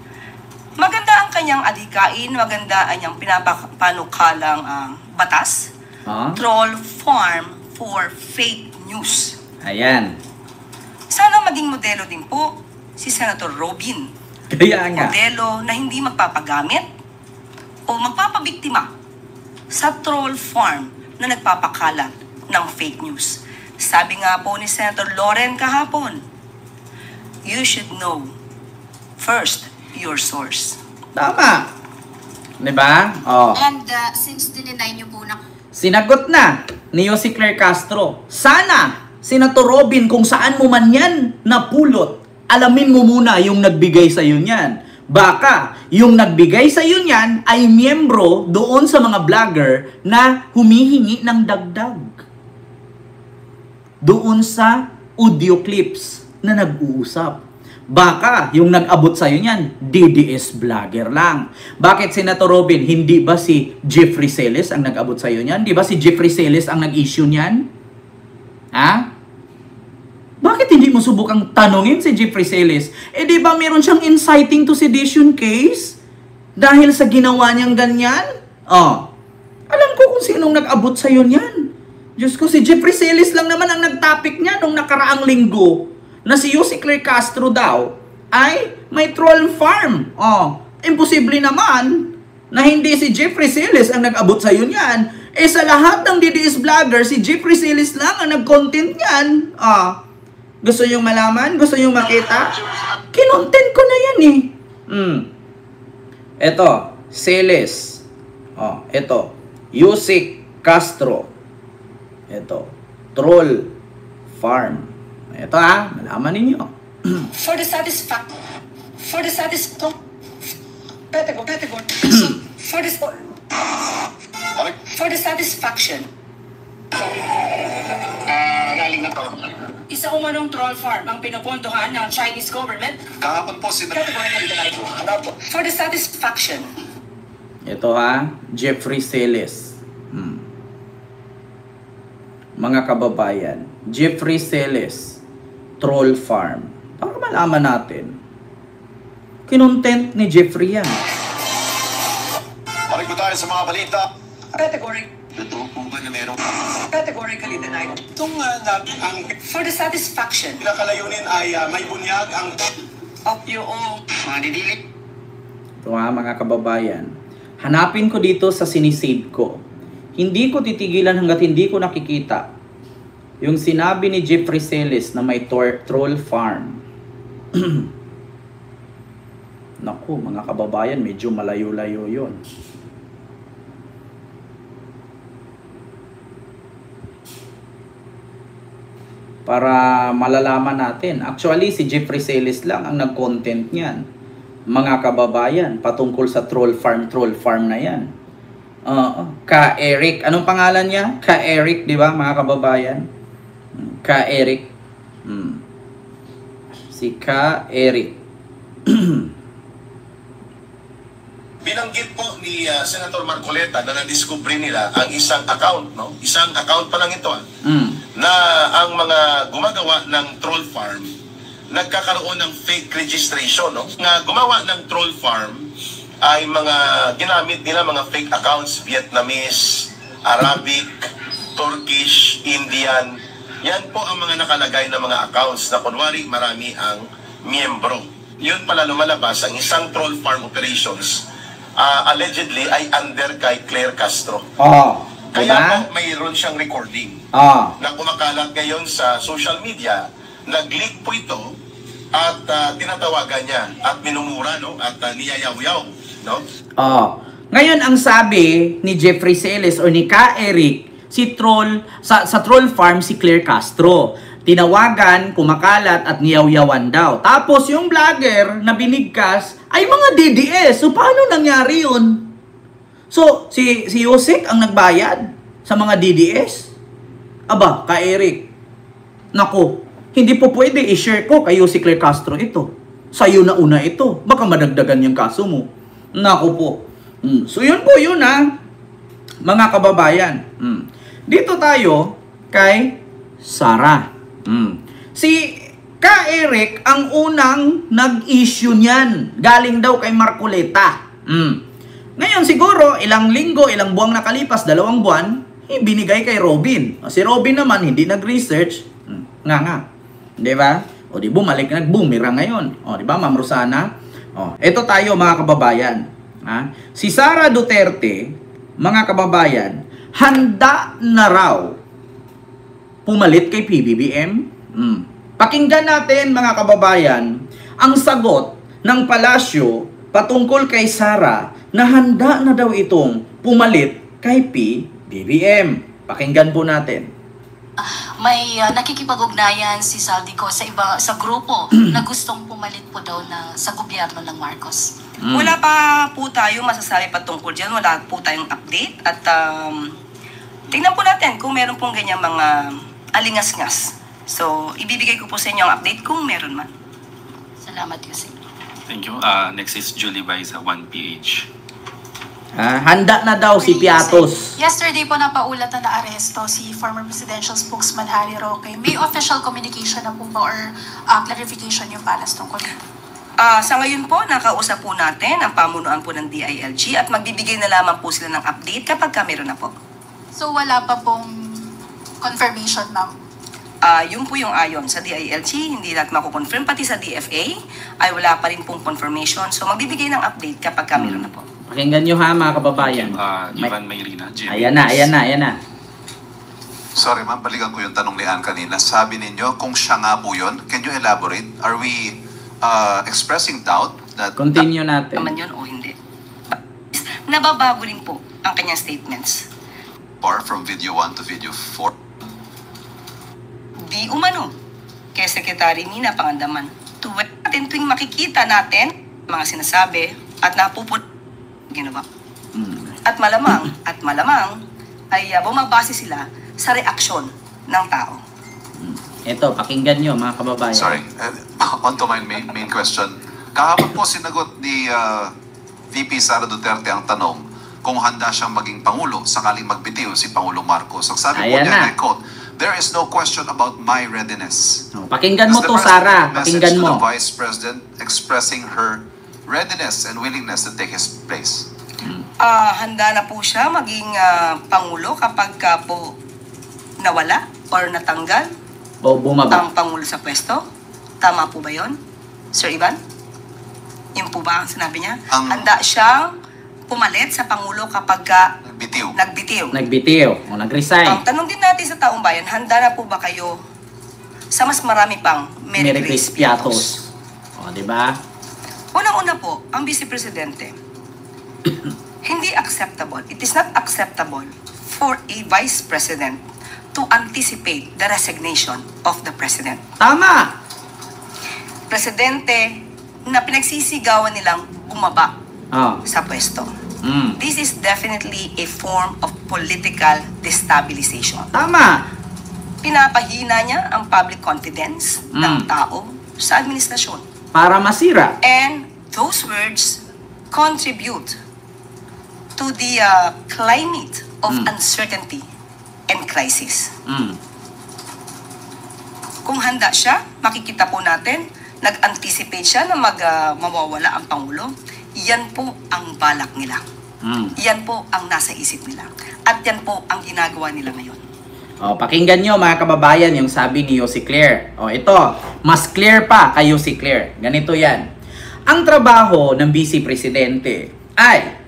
Maganda ang kanyang adhikain, maganda ang kanyang pinapanukalang batas. Troll farm for fake news. Ayan. Sana maging modelo din po si Senator Robin. Kaya nga. Modelo na hindi magpapagamit o magpapabiktima sa troll farm na nagpapakalat ng fake news. Sabi nga po ni Senator Loren kahapon, you should know first your source. Tama. Diba? Oh. And since dininay niyo po na... Sinagot na ni Yossi Claire Castro. Sana, Senator Robin, kung saan mo man yan napulot, alamin mo muna yung nagbigay sa iyo niyan. Baka yung nagbigay sa iyo niyan ay miyembro doon sa mga vlogger na humihingi ng dagdag. Doon sa audio clips na nag-uusap. Baka yung nag-abot sa'yo niyan, DDS vlogger lang. Bakit, Senator Robin? Hindi ba si Jeffrey Celes ang nag-abot sa'yo niyan? Di ba si Jeffrey Celes ang nag-issue niyan? Ha? Bakit hindi mo subukang tanungin si Jeffrey Celes? Eh di ba meron siyang inciting to sedition case? Dahil sa ginawa niyang ganyan? Oh. Alam ko kung sinong nag-abot sa'yo niyan. Diyos ko, si Jeffrey Celes lang naman ang nag-topic niya nung nakaraang linggo. Na si Yossi Claire Castro daw ay may troll farm. Oh, imposible naman na hindi si Jeffrey Celes ang nag-abot sa iyo niyan. Eh sa lahat ng DDS vlogger, si Jeffrey Celes lang ang nag-content niyan. Gusto niyo malaman? Gusto niyo makita? Kinontent ko na yan eh. Ito, Celes. Ito, Yossi Castro. Ito, troll farm. Ito malaman ninyo. For the satisfaction. Isa umanong troll farm ang pinupuntuhan ng Chinese government. Kahapon po si... For the satisfaction. Ito Jeffrey Celes. Mga kababayan, Jeffrey Celes, troll farm. Para malaman natin, kinontent ni Jeffrey yan. Balik po tayo sa mga balita. Totoo po ba na meron? Categorically denied. Itong ang For the satisfaction pinakalayunin ay may bunyag ang... of yung mga didilit. Ito mga kababayan, hanapin ko dito sa sinisave ko. Hindi ko titigilan hanggat hindi ko nakikita yung sinabi ni Jeffrey Celes na may troll farm. Naku, mga kababayan, medyo malayo-layo yun. Para malalaman natin. Actually, si Jeffrey Celes lang ang nag-content niyan. Mga kababayan, patungkol sa troll farm na yan. Ka-Eric. Anong pangalan niya? Ka-Eric, di ba, mga kababayan? Ka-Eric. Si Ka-Eric. Binanggit po ni Senator Marcoleta na nadiskubre nila ang isang account, no? Isang account pa lang ito, na ang mga gumagawa ng troll farm nagkakaroon ng fake registration, no? Nga gumawa ng troll farm ay mga ginamit nila mga fake accounts, Vietnamese, Arabic, Turkish, Indian. Yan po ang mga nakalagay na mga accounts na kunwari marami ang miyembro. Yun pala lumalabas ang isang troll farm operations allegedly ay under kay Claire Castro. Kaya po mayroon siyang recording na kumakalat ngayon sa social media. Nag-leak po ito at tinatawagan niya at minumura, no? At niyayaw-yaw, no? Ngayon ang sabi ni Jeffrey Celes o ni Ka-Eric, si troll sa troll farm si Claire Castro. Tinawagan, kumakalat at niyaw-yawan daw. Tapos yung vlogger na binigkas ay mga DDS. So paano nangyari yun? So si Yosek ang nagbayad sa mga DDS? Aba, Ka-Eric, naku, hindi po pwede i-share ko kay Yossi Claire Castro ito. Sa'yo na una ito. Baka madagdagan yung kaso mo. Naku po. So yun po yun mga kababayan. Dito tayo kay Sara. Si Ka Eric ang unang nag-issue niyan. Galing daw kay Marcoleta. Ngayon siguro, ilang linggo, ilang buwang nakalipas, 2 buwan, binigay kay Robin. Si Robin naman, hindi nag-research. Nga. Di ba? O di bumalik, nag-boomerang ngayon. O di ba, Ma'am Rosana? O, ito tayo mga kababayan. Si Sara Duterte, mga kababayan, handa na raw pumalit kay PBBM. Pakinggan natin mga kababayan ang sagot ng palasyo patungkol kay Sara na handa na daw itong pumalit kay PBBM. Pakinggan po natin. May nakikipag-ugnayan si Saldico sa grupo na gustong pumalit po daw sa gobyerno ng Marcos. Wala pa po tayo masasabi patungkol dyan. Wala po tayong update. At tingnan po natin kung meron pong ganyang mga alingas-ngas. So, ibibigay ko po sa inyo ang update kung meron man. Salamat, Yusek. Thank you. Next is Julie Bay sa 1PH. Handa na daw si Piatos. Yesterday po napaulatan na aresto si former presidential spokesman Harry Roque. May official communication na po ba or clarification yung palace tungkol dito? Sa ngayon po, nakausap po natin ang pamunuan po ng DILG at magbibigay na lamang po sila ng update kapag meron na po. So wala pa pong confirmation, ma'am? Yun po yung ayon sa DILG, hindi natin makukonfirm. Pati sa DFA ay wala pa rin pong confirmation. So magbibigay ng update kapag meron na po. Pakinggan nyo ha mga kababayan. Ivan Mayrina, Jimmy. Ayan na. Sorry ma'am, balikan ko yung tanong ni Ann kanina. Sabi ninyo, kung siya nga po yun, can you elaborate? Are we expressing doubt that... Continue natin. Naman yun o hindi. Nababago rin po ang kanyang statements. Or from video 1 to video 4? Di umano kay Secretary Nina Pangandaman. Tuwing makikita natin mga sinasabi at ginawa. At malamang ay bumabase sila sa reaksyon ng tao. Ito, pakinggan nyo mga kababayan. Sorry, on to my main question. Kahapon po sinagot ni VP Sara Duterte ang tanong kung handa siyang maging Pangulo sakaling magbitiw si Pangulong Marcos. Ang sabi po niya, I quote, "There is no question about my readiness." Pakinggan mo to, Sara. Pakinggan mo. The Vice President expressing her readiness and willingness to take his place. Handa na po siya maging Pangulo kapag po nawala or natanggal o bumaba ang Pangulo sa pwesto. Tama po ba yon, Sir Ivan? Yun po ba ang sinabi niya? Handa siyang pumalit sa Pangulo kapag nagbitiw o nag-resign. Ang tanong din natin sa taong bayan, handa na po ba kayo sa mas marami pang Merry Grace Piatos? O, diba? Unang-una po, ang Vice Presidente, hindi acceptable. It is not acceptable for a Vice President to anticipate the resignation of the President. Tama! Presidente na pinagsisigawan nilang bumaba sa pwesto. This is definitely a form of political destabilization. Tama! Pinapahina niya ang public confidence ng tao sa administrasyon. Para masira. And those words contribute to the climate of uncertainty and crisis. Kung handa siya, makikita po natin, nag-anticipate siya na mawawala ang Pangulo. Yan po ang balak nila. Yan po ang nasa isip nila. At yan po ang ginagawa nila ngayon. Pakinggan nyo mga kababayan yung sabi ni Yossi Claire. Ito, mas clear pa kay Yossi Claire. Ganito yan. Ang trabaho ng Vice Presidente ay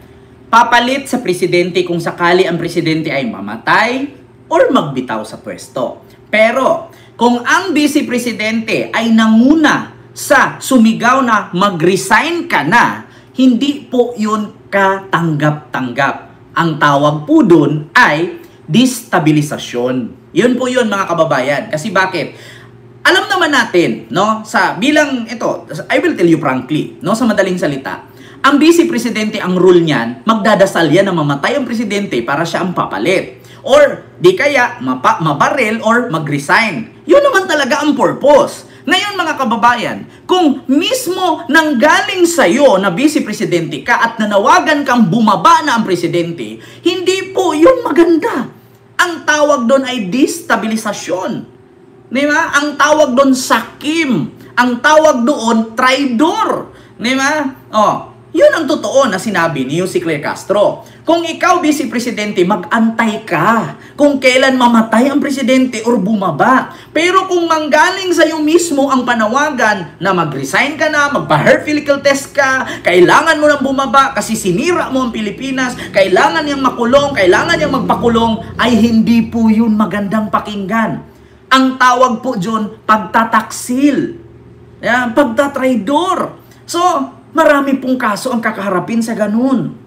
papalit sa presidente kung sakali ang presidente ay mamatay or magbitaw sa pwesto. Pero kung ang Vice Presidente ay nanguna sa sumigaw na mag-resign ka na, hindi po yun katanggap-tanggap. Ang tawag po dun ay destabilisasyon. Yun po yun mga kababayan. Kasi bakit? Alam naman natin, no, sa bilang ito, I will tell you frankly, no, sa madaling salita, ang Vice Presidente, ang rule niyan, magdadasal yan na mamatay ang presidente para siya ang papalit. Or di kaya mabaril or mag-resign. Yun naman talaga ang purpose. Ngayon mga kababayan, kung mismo nanggaling sa'yo na Vice Presidente ka at nanawagan kang bumaba na ang presidente, hindi po yun maganda. Ang tawag doon ay destabilisasyon. Di ba? Ang tawag doon sakim. Ang tawag doon traidor. Di ba? Yun ang totoo na sinabi ni Jose Claire Castro. Kung ikaw, Vice Presidente, mag-antay ka kung kailan mamatay ang presidente or bumaba. Pero kung manggaling sa iyo mismo ang panawagan na mag-resign ka na, magpa-heart physical test ka, kailangan mo nang bumaba kasi sinira mo ang Pilipinas, kailangan niyang makulong, kailangan niyang magpakulong, ay hindi po yun magandang pakinggan. Ang tawag po dyan, pagtataksil. Pagtatraidor. So, marami pong kaso ang kakaharapin sa ganun.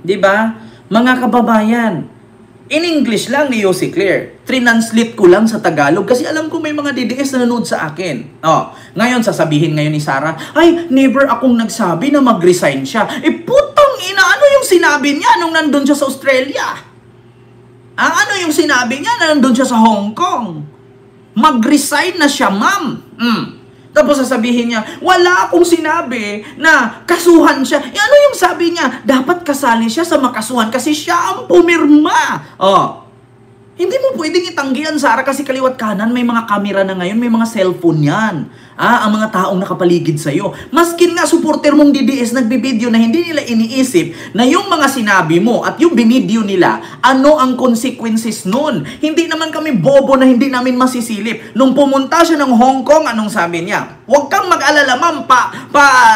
Diba? Mga kababayan, in English lang ni Jose Claire, translate ko lang sa Tagalog kasi alam ko may mga DDS na nanood sa akin. Ngayon, sasabihin ngayon ni Sarah, ay, never akong nagsabi na mag-resign siya. Putang ina, ano yung sinabi niya nung nandun siya sa Australia? Ano yung sinabi niya na nandun siya sa Hong Kong? Mag-resign na siya, ma'am. Tapos sasabihin niya, wala akong sinabi na kasuhan siya. Ano yung sabi niya? Dapat kasali siya sa makasuhan kasi siya ang pumirma. Hindi mo pwedeng itanggihan, Sarah, kasi kaliwat kanan may mga kamera na ngayon, may mga cellphone yan. Ang mga taong nakapaligid sa'yo. Maskin nga supporter mong DDS nagbibideo na hindi nila iniisip na yung mga sinabi mo at yung binideo nila, ano ang consequences nun. Hindi naman kami bobo na hindi namin masisilip. Nung pumunta siya ng Hong Kong, anong sabi niya? Huwag kang mag-alala, ma'am,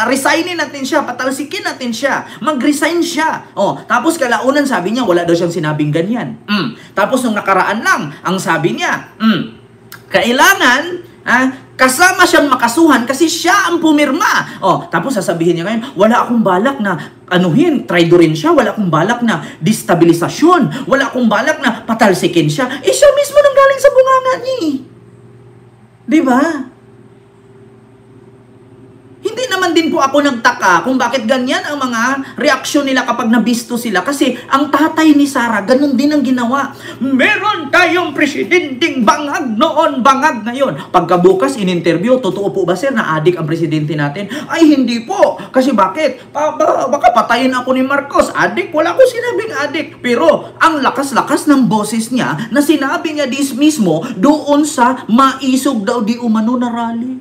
resignin natin siya, patalsikin natin siya, mag-resign siya. Tapos kalaunan sabi niya, wala daw siyang sinabing ganyan. Tapos nung nakaraan lang, ang sabi niya, kailangan, kasama siyang makasuhan kasi siya ang pumirma. Tapos sasabihin niya ngayon, wala akong balak na traidorin siya, wala akong balak na destabilisasyon, wala akong balak na patalsikin siya. Siya mismo nang galing sa bunganga niya. Di ba? Hindi naman din po ako nagtaka kung bakit ganyan ang mga reaksyon nila kapag nabisto sila. Kasi ang tatay ni Sarah, ganun din ang ginawa. Meron tayong presidenteng bangag noon, bangag ngayon. Pagkabukas, in-interview, totoo po ba sir na adik ang presidente natin? Ay, hindi po. Kasi bakit? Baka patayin ako ni Marcos. Adik? Wala ko sinabing adik. Pero ang lakas-lakas ng boses niya na sinabi niya mismo doon sa maisog daw di umano na rally.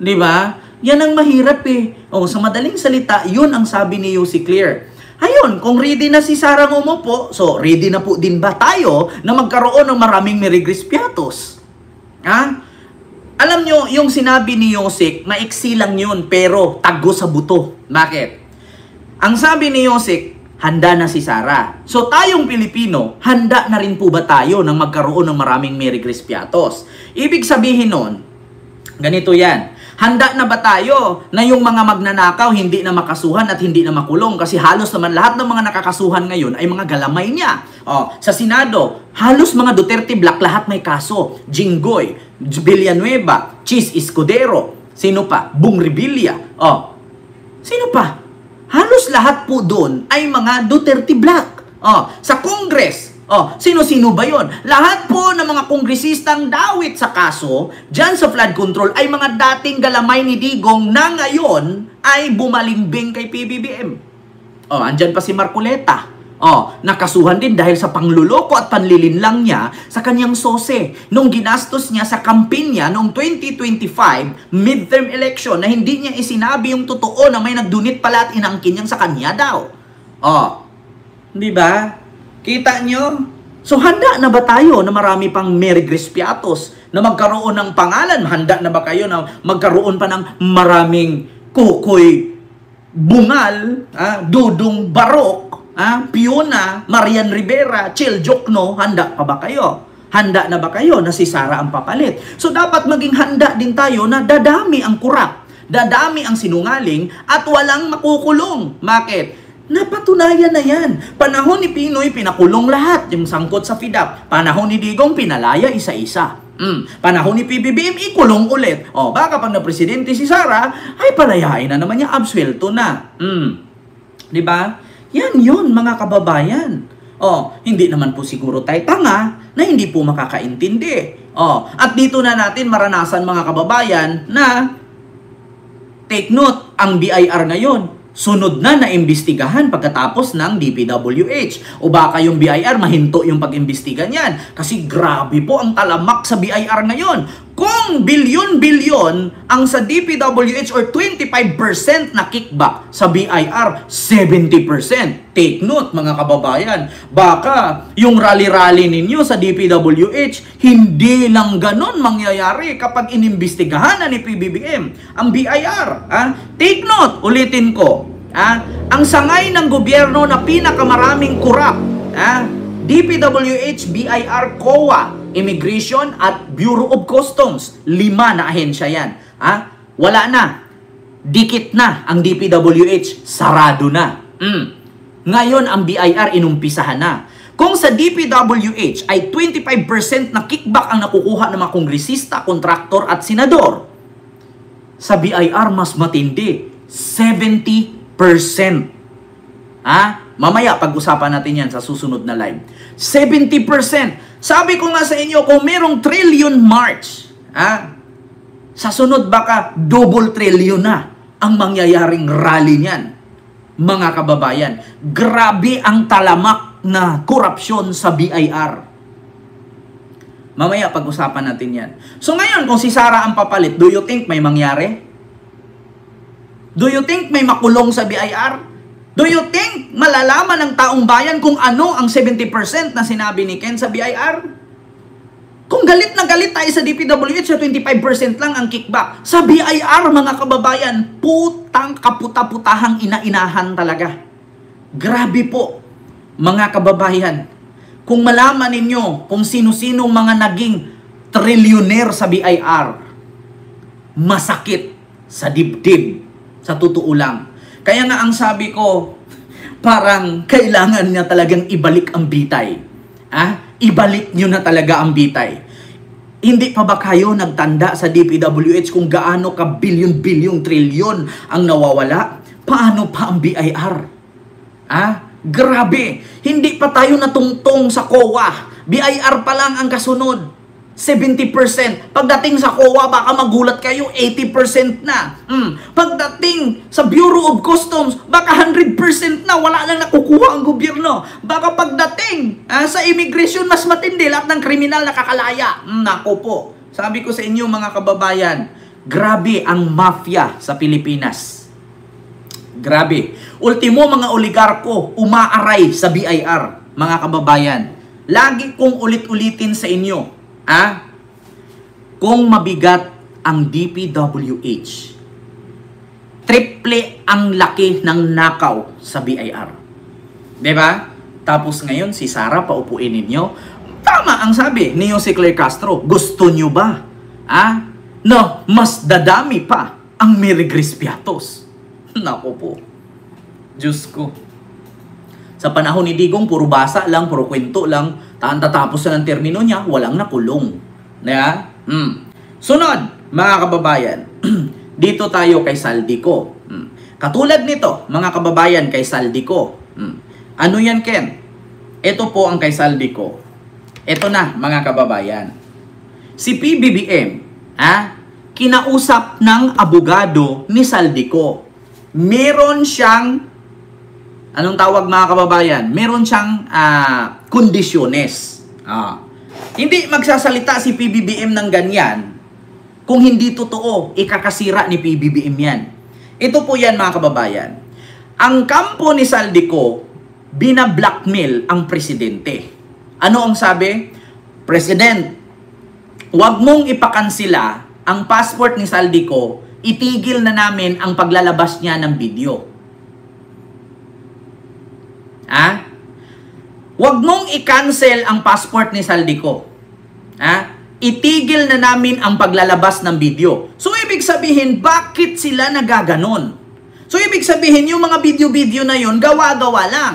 Di ba? Yan ang mahirap sa madaling salita, yun ang sabi ni Jose Claire. Ayun, kung ready na si Sarah umupo, so ready na po din ba tayo na magkaroon ng maraming Merigris Piatos? Alam nyo, yung sinabi ni Jose, maiksi lang yun, pero tago sa buto. Bakit? Ang sabi ni Jose, handa na si Sarah. So tayong Pilipino, handa na rin po ba tayo na magkaroon ng maraming Merigris Piatos? Ibig sabihin nun, ganito yan. Handa na ba tayo na yung mga magnanakaw hindi na makasuhan at hindi na makulong? Kasi halos naman lahat ng mga nakakasuhan ngayon ay mga galamay niya. Sa Senado, halos mga Duterte Black lahat may kaso. Jinggoy, Villanueva, Chis Escudero, sino pa? Bong Revilla. Sino pa? Halos lahat po doon ay mga Duterte Black. Sa Congress, sino-sino ba yon? Lahat po ng mga kongresistang dawit sa kaso, dyan sa flood control, ay mga dating galamay ni Digong na ngayon ay bumalimbing kay PBBM. Andyan pa si Marcoleta. Nakasuhan din dahil sa pangluloko at panlilinlang niya sa kanyang sose nung ginastos niya sa kampanya noong 2025 midterm election na hindi niya isinabi yung totoo na may nagdunit pala at inangkin niyang sa kanya daw. Di ba? Kita nyo? So handa na ba tayo na marami pang Merigris Piatos na magkaroon ng pangalan? Handa na ba kayo na magkaroon pa ng maraming Kukoy Bungal, Dudong Barok, Piona, Marian Rivera, Chil Jokno? Handa pa ba kayo? Handa na ba kayo na si Sarah ang papalit? So dapat maging handa din tayo na dadami ang kurap, dadami ang sinungaling at walang makukulong. Bakit? Napatunayan na yan. Panahon ni Pinoy, pinakulong lahat. Yung sangkot sa FIDAP. Panahon ni Digong, pinalaya isa-isa. Panahon ni PBBM, ikulong ulit. Baka pag na-presidente si Sarah, ay palayain na naman niya, absuelto na. Diba? Yan yun, mga kababayan. Hindi naman po siguro tayo tanga na hindi po makakaintindi. At dito na natin maranasan, mga kababayan, na take note, ang BIR ngayon, sunod na naimbestigahan pagkatapos ng DPWH. O baka yung BIR mahinto yung pag-imbestiga niyan. Kasi grabe po ang talamak sa BIR ngayon. Kung bilyon-bilyon ang sa DPWH or 25% na kickback sa BIR, 70%. Take note mga kababayan. Baka yung rally-rally ninyo sa DPWH, hindi lang ganon mangyayari kapag inimbestigahan na ni PBBM ang BIR. Take note, ulitin ko. Ang sangay ng gobyerno na pinakamaraming kurap, DPWH, BIR, COA, Immigration at Bureau of Customs. 5 na ahensya yan. Wala na. Dikit na ang DPWH. Sarado na. Ngayon ang BIR inumpisahan na. Kung sa DPWH ay 25% na kickback ang nakukuha ng mga kongresista, kontraktor at senador, sa BIR mas matindi. 70%. Mamaya pag-usapan natin yan sa susunod na live. 70%. Sabi ko nga sa inyo, kung merong trillion march, sa sunod baka double trillion na ang mangyayaring rally niyan. Mga kababayan, grabe ang talamak na korupsyon sa BIR. Mamaya pag-usapan natin yan. So ngayon, kung si Sara ang papalit, do you think may mangyari? Do you think may makulong sa BIR? Do you think malalaman ng taong bayan kung ano ang 70% na sinabi ni Ken sa BIR? Kung galit na galit tayo sa DPWH, sa 25% lang ang kickback. Sa BIR, mga kababayan, putang kaputa-putahang ina-inahan talaga. Grabe po, mga kababayan. Kung malaman ninyo kung sino-sinong mga naging trilyoner sa BIR, masakit sa dibdib, sa totoo lang. Kaya nga ang sabi ko, parang kailangan niya talagang ibalik ang bitay. Ibalik niyo na talaga ang bitay. Hindi pa ba kayo nagtanda sa DPWH kung gaano ka bilyon-bilyong trilyon ang nawawala? Paano pa ang BIR? Grabe! Hindi pa tayo natungtong sa COA. BIR pa lang ang kasunod. 70%. Pagdating sa COA, baka magulat kayo, 80% na. Pagdating sa Bureau of Customs, baka 100% na, wala lang nakukuha ang gobyerno. Baka pagdating sa immigration, mas matindi, lahat ng kriminal nakakalaya. Nako po. Sabi ko sa inyo mga kababayan, grabe ang mafia sa Pilipinas. Grabe. Ultimo mga oligarko, umaaray sa BIR, mga kababayan. Lagi kong ulit-ulitin sa inyo, kung mabigat ang DPWH, triple ang laki ng nakaw sa BIR. Diba? Tapos ngayon, si Sara paupuin ninyo. Tama ang sabi ni Jose Claire Castro. Gusto nyo ba? No, mas dadami pa ang Mary Grace Piatos. Nako po. Diyos ko. Sa panahon ni Digong, puro basa lang, puro kwento lang. Tatapos na ng termino niya, walang nakulong. Sunod, mga kababayan, dito tayo kay Saldico. Katulad nito, mga kababayan, kay Saldico. Ano yan, Ken? Ito po ang kay Saldico. Ito na, mga kababayan. Si PBBM, kinausap ng abogado ni Saldico. Meron siyang, anong tawag mga kababayan? Meron siyang kondisyones. Hindi magsasalita si PBBM ng ganyan kung hindi totoo, ikakasira ni PBBM yan. Ito po yan mga kababayan. Ang kampo ni Saldico, bina-blackmail ang presidente. Ano ang sabi? President, huwag mong ipakansila ang passport ni Saldico, itigil na namin ang paglalabas niya ng video. Huwag mong i-cancel ang passport ni Saldico. Itigil na namin ang paglalabas ng video. So, ibig sabihin, bakit sila nagaganon? So, ibig sabihin, yung mga video-video na yun, gawa-gawa lang.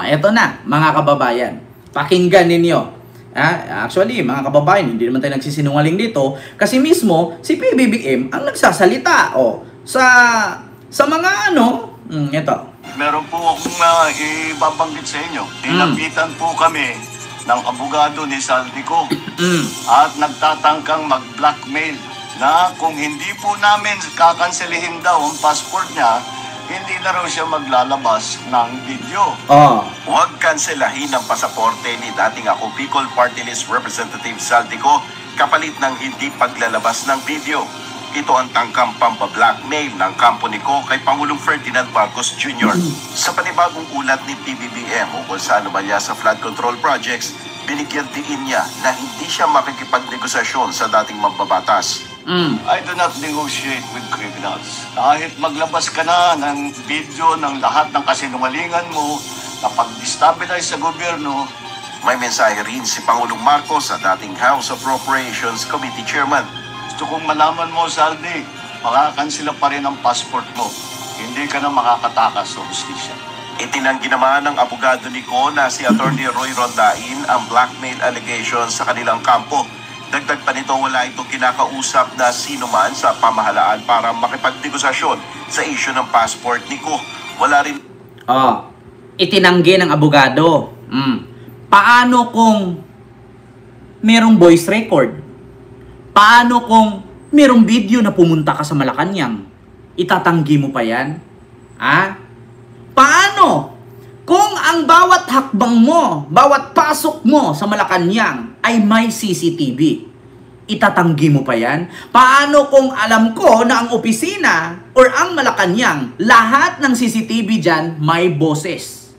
Eto na, mga kababayan. Pakinggan ninyo. Actually, mga kababayan, hindi naman tayo nagsisinungaling dito. Kasi mismo, si PBBM ang nagsasalita. Sa mga ito. Meron po akong ibabanggit sa inyo. Nilapitan po kami ng abogado ni Saldico at nagtatangkang mag-blackmail na kung hindi po namin kakanselihin daw ang passport niya, hindi na raw siya maglalabas ng video. Huwag kanselahin ang pasaporte ni dating ako Bicol Party List Representative Saldico kapalit ng hindi paglalabas ng video. Ito ang tangkang pampablackmail ng kampo ni Ko kay Pangulong Ferdinand Marcos Jr. Sa panibagong ulat ni PBBM ukol sa anomalya sa flood control projects, binigyan diin niya na hindi siya makikipagnegosasyon sa dating mambabatas. I do not negotiate with criminals. Kahit maglabas ka na ng video ng lahat ng kasinungalingan mo na pag-destabilize sa gobyerno. May mensahe rin si Pangulong Marcos sa dating House Appropriations Committee Chairman. Gusto kong malaman mo, Saldi, makakansila pa rin ang passport mo. Hindi ka na makakatakas sa hustisya. Itinanggi naman ng abogado ni Ko na si Attorney Roy Rondain ang blackmail allegations sa kanilang kampo. Dagdag pa nito, wala itong kinakausap na sino man sa pamahalaan para makipagnegosasyon sa issue ng passport ni Ko. Wala rin... Itinanggi ng abogado. Paano kung merong voice record? Paano kung merong video na pumunta ka sa Malacanang? Itatanggi mo pa yan? Paano kung ang bawat hakbang mo, bawat pasok mo sa Malacanang ay may CCTV? Itatanggi mo pa yan? Paano kung alam ko na ang opisina or ang Malacanang, lahat ng CCTV dyan may boses?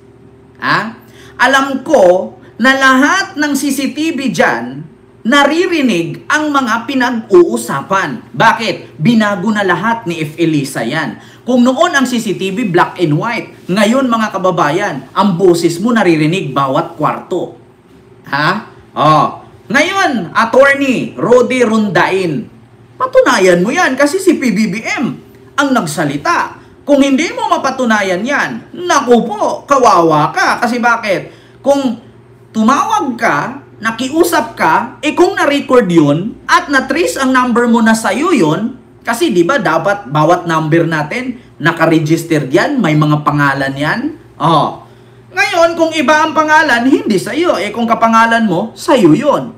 Alam ko na lahat ng CCTV dyan naririnig ang mga pinag-uusapan. Bakit? Binago na lahat ni F. Elisa yan. Kung noon ang CCTV black and white, ngayon mga kababayan, ang boses mo naririnig bawat kwarto. Ngayon, Attorney Rody Rondain, patunayan mo yan kasi si PBBM ang nagsalita. Kung hindi mo mapatunayan yan, naku po, kawawa ka. Kasi bakit? Kung tumawag ka, nakiusap ka, kung na-record yun, at na-trace ang number mo na sa'yo yun, kasi di ba dapat bawat number natin, naka-register yan, may mga pangalan yan. Ngayon, kung iba ang pangalan, hindi sa'yo. Kung kapangalan mo, sa'yo yun.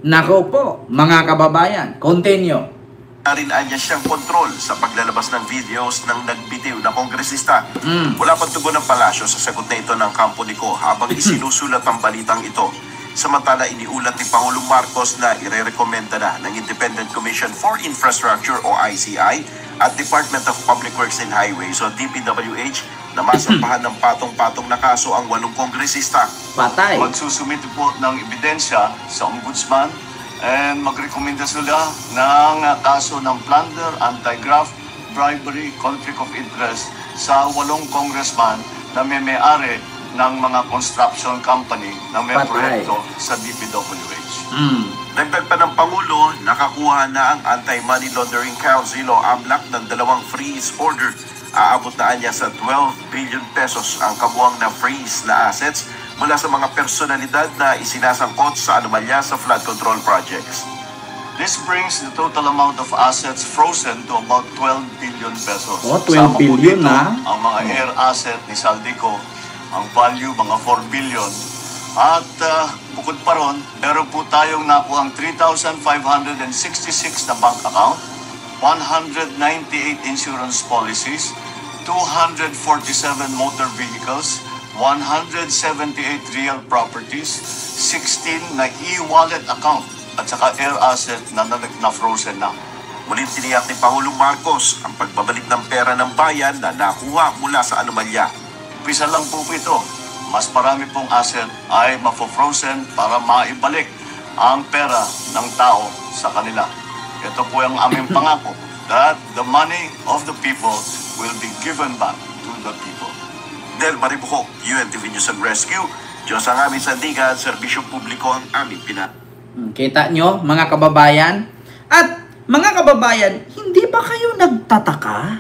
Nako po, mga kababayan, continue. Narinaan niya siyang kontrol sa paglalabas ng videos ng nagbitiw na kongresista. Wala pang tugon ng palasyo sa sagot na ito ng kampo ni Ko habang isinusulat ang balitang ito. Samantala, iniulat ni Pangulong Marcos na irerekomenda na ng Independent Commission for Infrastructure o ICI at Department of Public Works and Highways o DPWH na masampahan ng patong-patong na kaso ang 8 kongresista. Patay. Magsusumite po ng ebidensya sa ombudsman and magrekomenda sila ng kaso ng plunder, anti-graft, bribery, conflict of interest sa 8 congressman na may-ari ng mga construction company na may proyekto sa DPWH. Dagdag pa ng Pangulo, nakakuha na ang Anti-Money Laundering Council o AMLAC ng 2 freeze order. Aabot na niya sa 12 billion pesos ang kabuang na freeze na assets mula sa mga personalidad na isinasangkot sa anomalya sa flood control projects. This brings the total amount of assets frozen to about 12 billion pesos. 12 billion na? Ang mga air asset ni Saldico, ang value mga 4 billion. At bukod pa ron, meron po tayong nakuha ang 3,566 na bank account, 198 insurance policies, 247 motor vehicles, 178 real properties, 16 na e-wallet account, at saka air asset na frozen na. Muling tiniyak ni Pangulong Marcos ang pagbabalik ng pera ng bayan na nakuha mula sa anomalya. Pisa lang po ito. Mas marami pong asset ay mafo-frozen para maibalik ang pera ng tao sa kanila. Ito po ang aming pangako that the money of the people will be given back to the people. Del Maribuco, UNTV News and Rescue. Diyos ang aming sandigan, serbisyong publiko ang aming Kita nyo, mga kababayan? At mga kababayan, hindi ba kayo nagtataka?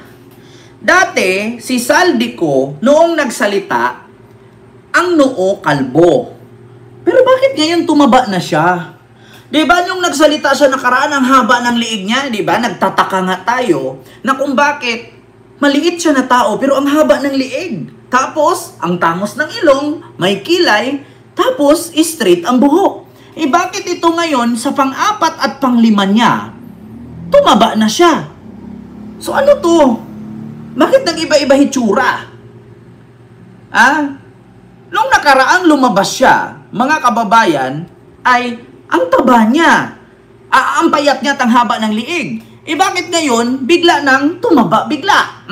Dati, si Saldico, noong nagsalita, ang noo kalbo. Pero bakit ngayon tumaba na siya? Diba nung nagsalita siya nakaraan, ang haba ng liig niya, diba? Nagtataka nga tayo na kung bakit maliit siya na tao pero ang haba ng liig. Tapos, ang tangos ng ilong, may kilay, tapos straight ang buhok. Bakit ito ngayon sa pang-4 at pang-5 niya, tumaba na siya? So ano to? Bakit nag-iba-iba hitsura? Nung nakaraang lumabas siya, mga kababayan, ay ang taba niya. Ang payat niya at ang haba ng liig. Bakit ngayon, bigla nang tumaba bigla?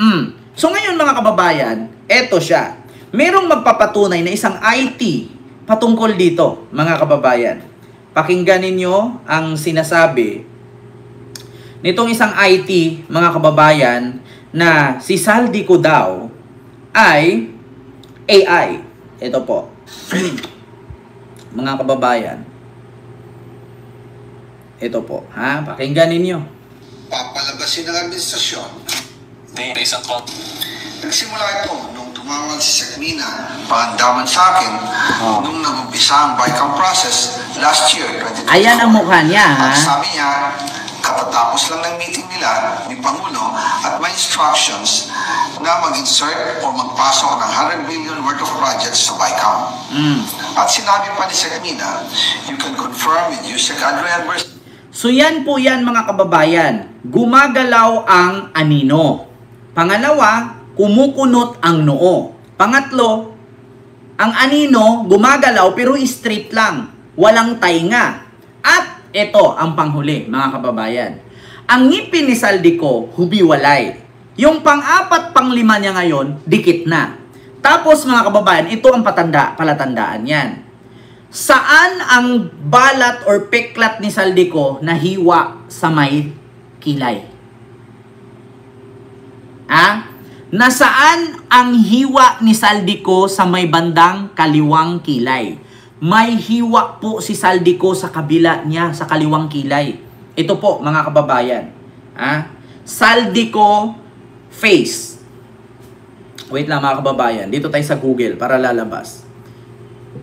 So ngayon mga kababayan, eto siya. Merong magpapatunay na isang IT patungkol dito, mga kababayan. Pakinggan ninyo ang sinasabi nitong isang IT, mga kababayan, na si Saldico daw ay AI. Ito po. Mga kababayan. Ito po. Pakinggan ninyo. Papalabasin ng administrasyon. Nagsimula ito nung tumawag si Secmina, paandaman sa akin, nung nag-umpisa ang BICAM process last year, 2024. Ayan ang mukha niya, At sabi niya, katatapos lang ng meeting nila ni Pangulo at may instructions na mag-insert o magpasok ng 100 billion worth of projects sa BICAM. At sinabi pa ni Secmina, you can confirm with Yusek Adrian versus... So yan po yan mga kababayan, gumagalaw ang anino. Pangalawa, kumukunot ang noo. Pangatlo, ang anino gumagalaw pero straight lang, walang tainga. At ito ang panghuli mga kababayan. Ang ngipin ni Saldico humiwalay. Yung pang-apat, pang-lima niya ngayon, dikit na. Tapos mga kababayan, ito ang palatandaan yan. Saan ang balat or peklat ni Saldico na hiwa sa may kilay? Nasaan ang hiwa ni Saldico sa may bandang kaliwang kilay? May hiwa po si Saldico sa kabila niya, sa kaliwang kilay. Ito po mga kababayan. Saldico face. Wait lang mga kababayan. Dito tayo sa Google para lalabas.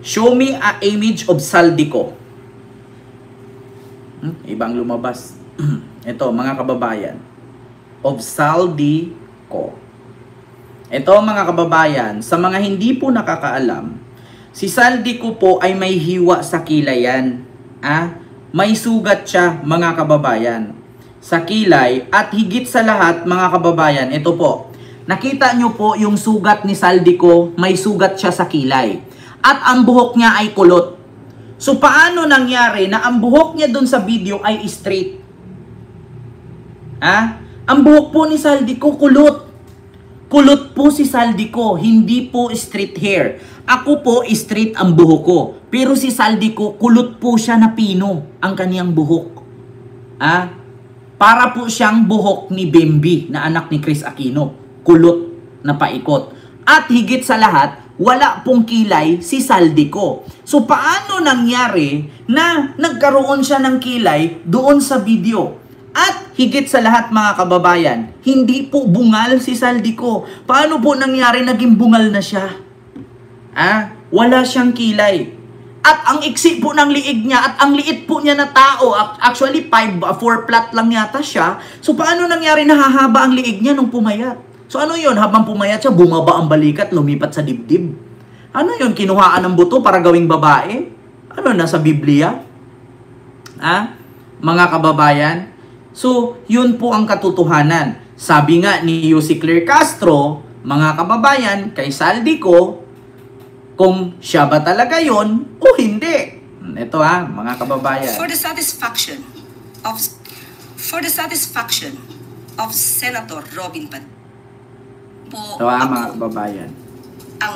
Show me a image of Saldico. Ibang lumabas. Ito mga kababayan. Of Saldico. Ito mga kababayan, sa mga hindi po nakakaalam, si Saldico po ay may hiwa sa kilay yan. May sugat siya mga kababayan sa kilay at higit sa lahat mga kababayan, ito po. Nakita nyo po yung sugat ni Saldico, may sugat siya sa kilay. At ang buhok niya ay kulot. So paano nangyari na ang buhok niya dun sa video ay straight? Ang buhok po ni Saldico kulot. Kulot po si Saldico, hindi po straight hair. Ako po straight ang buhok ko. Pero si Saldico, kulot po siya na pino ang kaniyang buhok. Para po siyang buhok ni Bembi na anak ni Chris Aquino. Kulot na paikot. At higit sa lahat, wala pong kilay si Saldico. So paano nangyari na nagkaroon siya ng kilay doon sa video? At higit sa lahat mga kababayan, hindi po bungal si Saldico. Paano po nangyari naging bungal na siya? Wala siyang kilay. At ang iksi po ng liig niya at ang liit po niya na tao, actually 4 flat lang yata siya. So paano nangyari nahahaba ang liig niya nung pumayat? So ano yun? Habang pumayat siya, bumaba ang balikat, lumipat sa dibdib. Ano yun? Kinuhaan ng buto para gawing babae? Ano, nasa Biblia? Mga kababayan? So, yun po ang katotohanan. Sabi nga ni Yusek Claire Castro, mga kababayan, kay Saldico, kung siya ba talaga yun o hindi. Ito mga kababayan. For the satisfaction of Senator Robin Padilla po Ito mga kababayan. Ang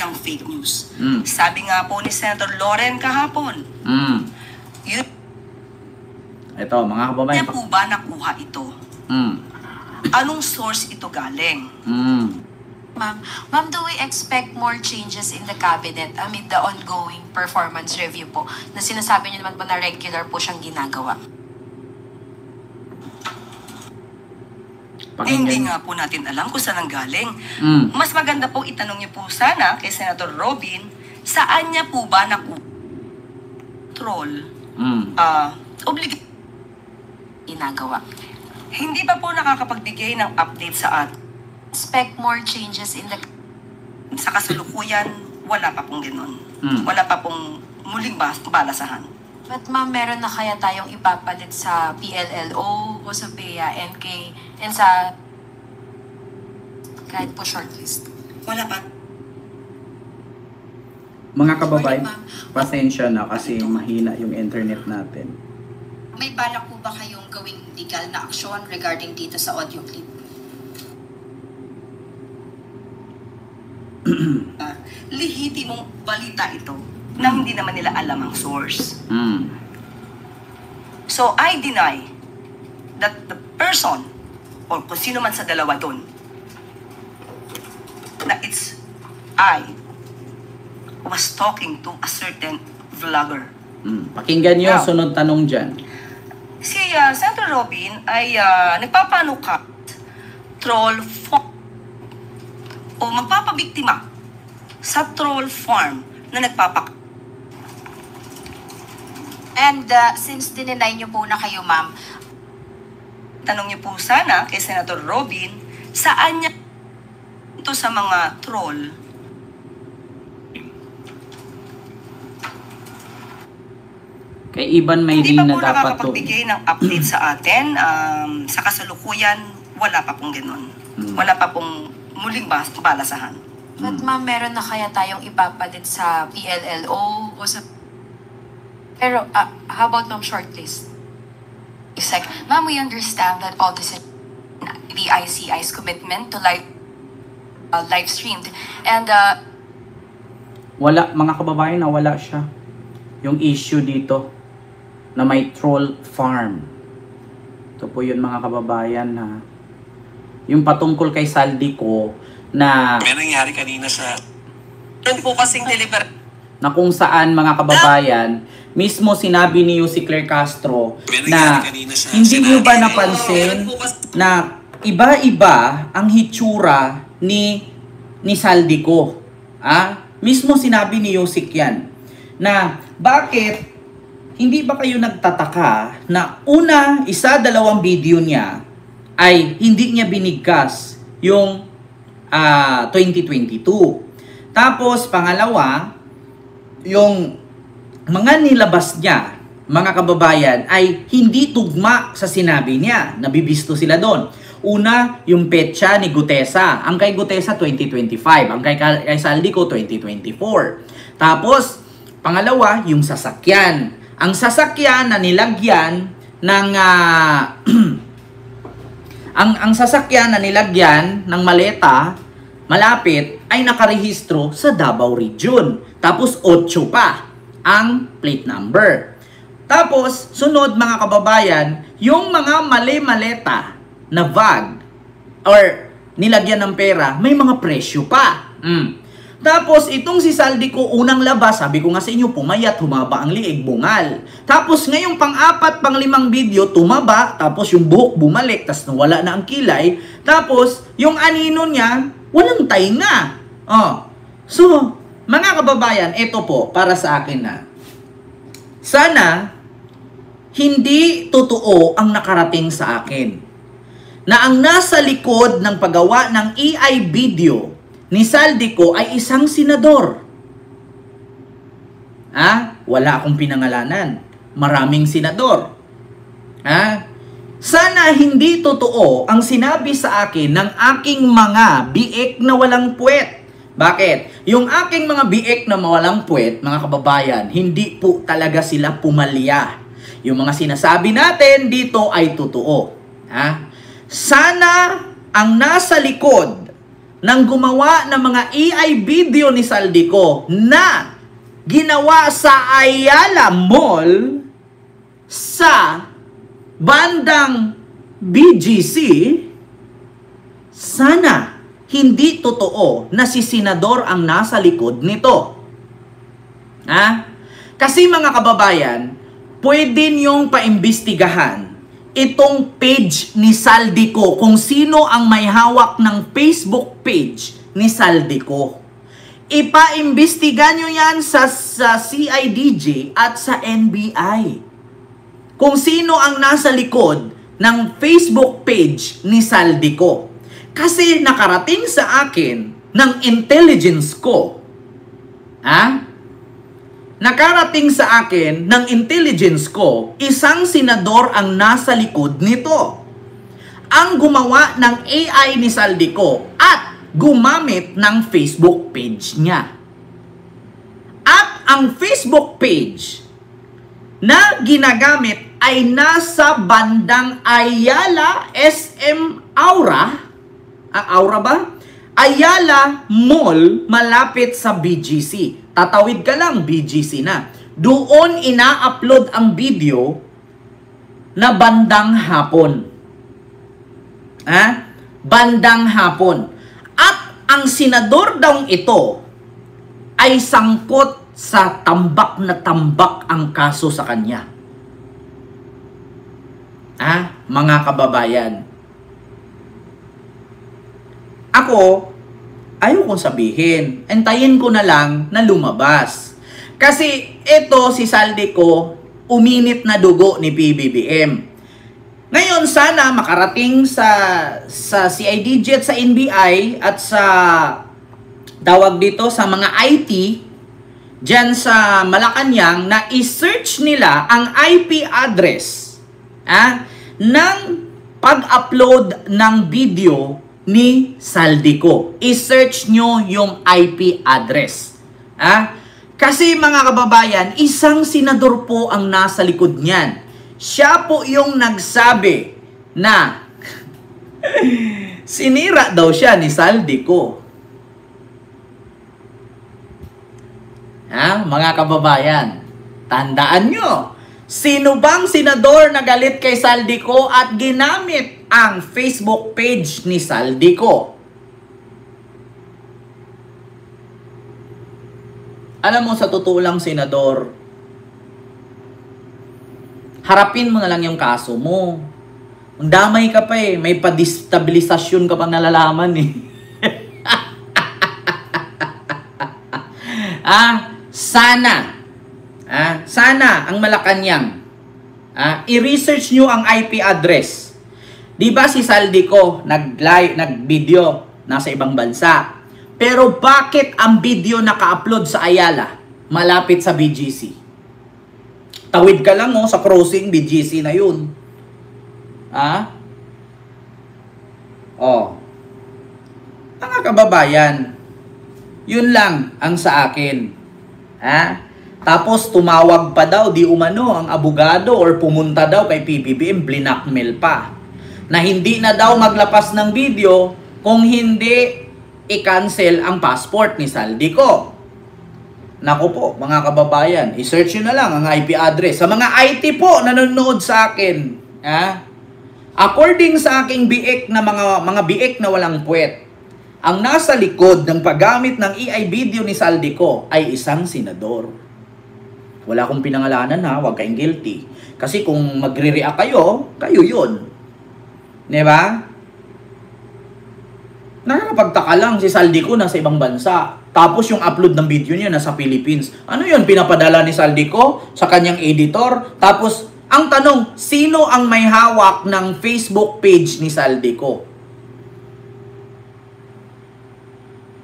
ng fake news. Sabi nga po ni Senator Loren kahapon. Yun, ito mga kababayan. po ba nakuha ito? Anong source ito galing? Ma'am, do we expect more changes in the cabinet amid the ongoing performance review po na sinasabi niyo naman po na regular po siyang ginagawa? Hindi nga po natin alam kung saan ang galing. Mas maganda po itanong niyo po sana kay Senator Robin, saan niya po ba control ginagawa? Hindi pa po nakakapagbigay ng update sa atin. Expect more changes in the... Sa kasalukuyan, wala pa pong ganun. Wala pa pong muling balasahan. But ma'am, meron na kaya tayong ipapalit sa PLLO po sa PEA and sa kahit po shortlist. Wala pa. Mga kababayan, pasensya na kasi mahina yung internet natin. May balak po ba kayong gawing legal na aksyon regarding dito sa audio clip? Lehitimong balita ito na hindi naman nila alam ang source. So I deny that the person or kung sino man sa dalawa doon na it's I was talking to a certain vlogger. Pakinggan nyo ang sunod tanong dyan. Si Senator Robin ay nagpapanukat, troll farm o magpapabiktima sa troll farm na nagpapak. And since dininay niyo po na kayo, ma'am, tanong niyo po sana kay Senator Robin, saan niya ito sa mga troll? Kay Iban may hindi pa na po dapat to. nakakapagbigay ng update sa atin. Sa kasalukuyan, wala pa pong ganun. Wala pa pong muling balasahan. But ma'am, meron na kaya tayong ipapalit sa PLLO o sa... Pero, how about ma'am shortlist? Ma'am, we understand that all this is the ICI's commitment to live streamed. And, wala, mga kababayan, nawala siya. Yung issue dito na may troll farm. Ito po yun, mga kababayan, ha. Yung patungkol kay Saldico na... May nangyari kanina sa... Doon po kasing deliver... Na kung saan, mga kababayan, mismo sinabi ni si Claire Castro na hindi nyo ba napansin na iba-iba ang hitsura ni Saldico. Mismo sinabi ni Yusik yan. Na bakit hindi ba kayo nagtataka na una, isa, dalawang video niya ay hindi niya binigkas yung 2022. Tapos pangalawa, yung mga nilabas niya, mga kababayan, ay hindi tugma sa sinabi niya. Nabibisto sila doon. Una, yung petsa ni Gutesa. Ang kay Gutesa 2025, ang kay Saldico 2024. Tapos pangalawa, yung sasakyan. Ang sasakyan na nilagyan ng ang sasakyan na nilagyan ng maleta malapit ay nakarehistro sa Davao Region. Tapos 8 pa ang plate number. Tapos sunod, mga kababayan, yung mga mali-maleta na VAG or nilagyan ng pera, may mga presyo pa. Tapos, itong si Saldico, unang labas, sabi ko nga sa inyo, pumayat, humaba ang liig, bungal. Tapos, ngayong pang-4, pang-5 video, tumaba, tapos yung buhok bumalik, tapos nawala na ang kilay. Tapos, yung anino niya, walang tainga. So, mga kababayan, ito po, para sa akin na. Sana, hindi totoo ang nakarating sa akin. Na ang nasa likod ng paggawa ng AI video ni Saldico ay isang senador. Wala akong pinangalanan. Maraming senador. Sana hindi totoo ang sinabi sa akin ng aking mga biik na walang puwet. Bakit? Yung aking mga biik na walang puwet, mga kababayan, hindi po talaga sila pumalya. Yung mga sinasabi natin dito ay totoo. Sana ang nasa likod nang gumawa ng mga AI video ni Saldico na ginawa sa Ayala Mall sa bandang BGC, sana hindi totoo na si senador ang nasa likod nito. Kasi mga kababayan, pwede niyong paimbestigahan itong page ni Saldico, kung sino ang may hawak ng Facebook page ni Saldico. Ipaimbestiga nyo yan sa CIDJ at sa NBI. Kung sino ang nasa likod ng Facebook page ni Saldico. Kasi nakarating sa akin ng intelligence ko. Nakarating sa akin ng intelligence ko, isang senador ang nasa likod nito. ang gumawa ng AI ni Saldico at gumamit ng Facebook page niya. At ang Facebook page na ginagamit ay nasa bandang Ayala SM Aura. Aura ba? Ayala Mall, malapit sa BGC. Tatawid ka lang, BGC na. Doon ina-upload ang video na bandang hapon. Bandang hapon. At ang senador daw ito ay sangkot sa tambak na tambak ang kaso sa kanya. Mga kababayan. Ako, ayaw kong sabihin. Antayin ko na lang na lumabas. Kasi ito si Saldico, uminit na dugo ni PBBM. Ngayon sana makarating sa CIDG at sa NBI at sa tawag dito sa mga IT dyan sa Malacanang na i-search nila ang IP address ng pag-upload ng video ni Saldico. I-search nyo yung IP address. Kasi mga kababayan, isang senador po ang nasa likod niyan. Siya po yung nagsabi na sinira daw siya ni Saldico. Mga kababayan, tandaan nyo, sino bang senador na galit kay Saldico at ginamit ang Facebook page ni Saldico? Alam mo, sa totoo lang, senador, harapin mo na lang yung kaso mo. Ang damay ka pa eh. May padestabilisasyon ka pang nalalaman eh. Sana ang Malacanang, i-research nyo ang IP address. Diba si Saldico nag-video, nasa ibang bansa. Pero bakit ang video naka-upload sa Ayala, malapit sa BGC? Tawid ka lang sa crossing, BGC na yun. Mga kababayan, yun lang ang sa akin. Tapos tumawag pa daw, di umano, ang abogado or pumunta daw kay PBBM, blinakmail pa. Na hindi na daw maglapas ng video kung hindi i-cancel ang passport ni Saldico. Naku po, mga kababayan, i-search nyo na lang ang IP address. Sa mga IT po nanonood sa akin, according sa aking biik na mga biik na walang puwet, ang nasa likod ng paggamit ng AI video ni Saldico ay isang senador. Wala akong pinangalanan huwag kayong guilty. Kasi kung magre-react kayo yun. Diba? Nakakapagtaka lang, si Saldico nasa ibang bansa. Tapos yung upload ng video niya nasa Philippines. Ano yun? Pinapadala ni Saldico sa kanyang editor. Tapos, ang tanong, sino ang may hawak ng Facebook page ni Saldico?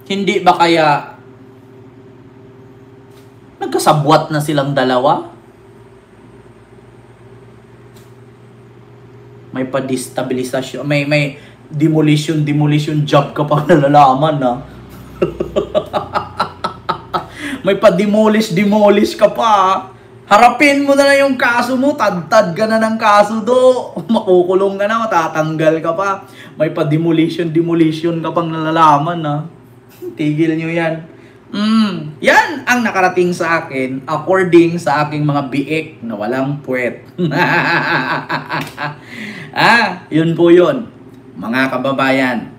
Hindi ba kaya nagkasabwat na silang dalawa? May padestabilisasyon, may demolition job ka pang nalalaman may pa-demolish ka pa. Harapin mo na lang yung kaso mo, tad ka na ng kaso do. Makukulong ka na, matatanggal ka pa. May pa-demolition ka pang nalalaman Tigil nyo yan. Yan ang nakarating sa akin according sa aking mga biik na walang puwet. Yun po yun, mga kababayan.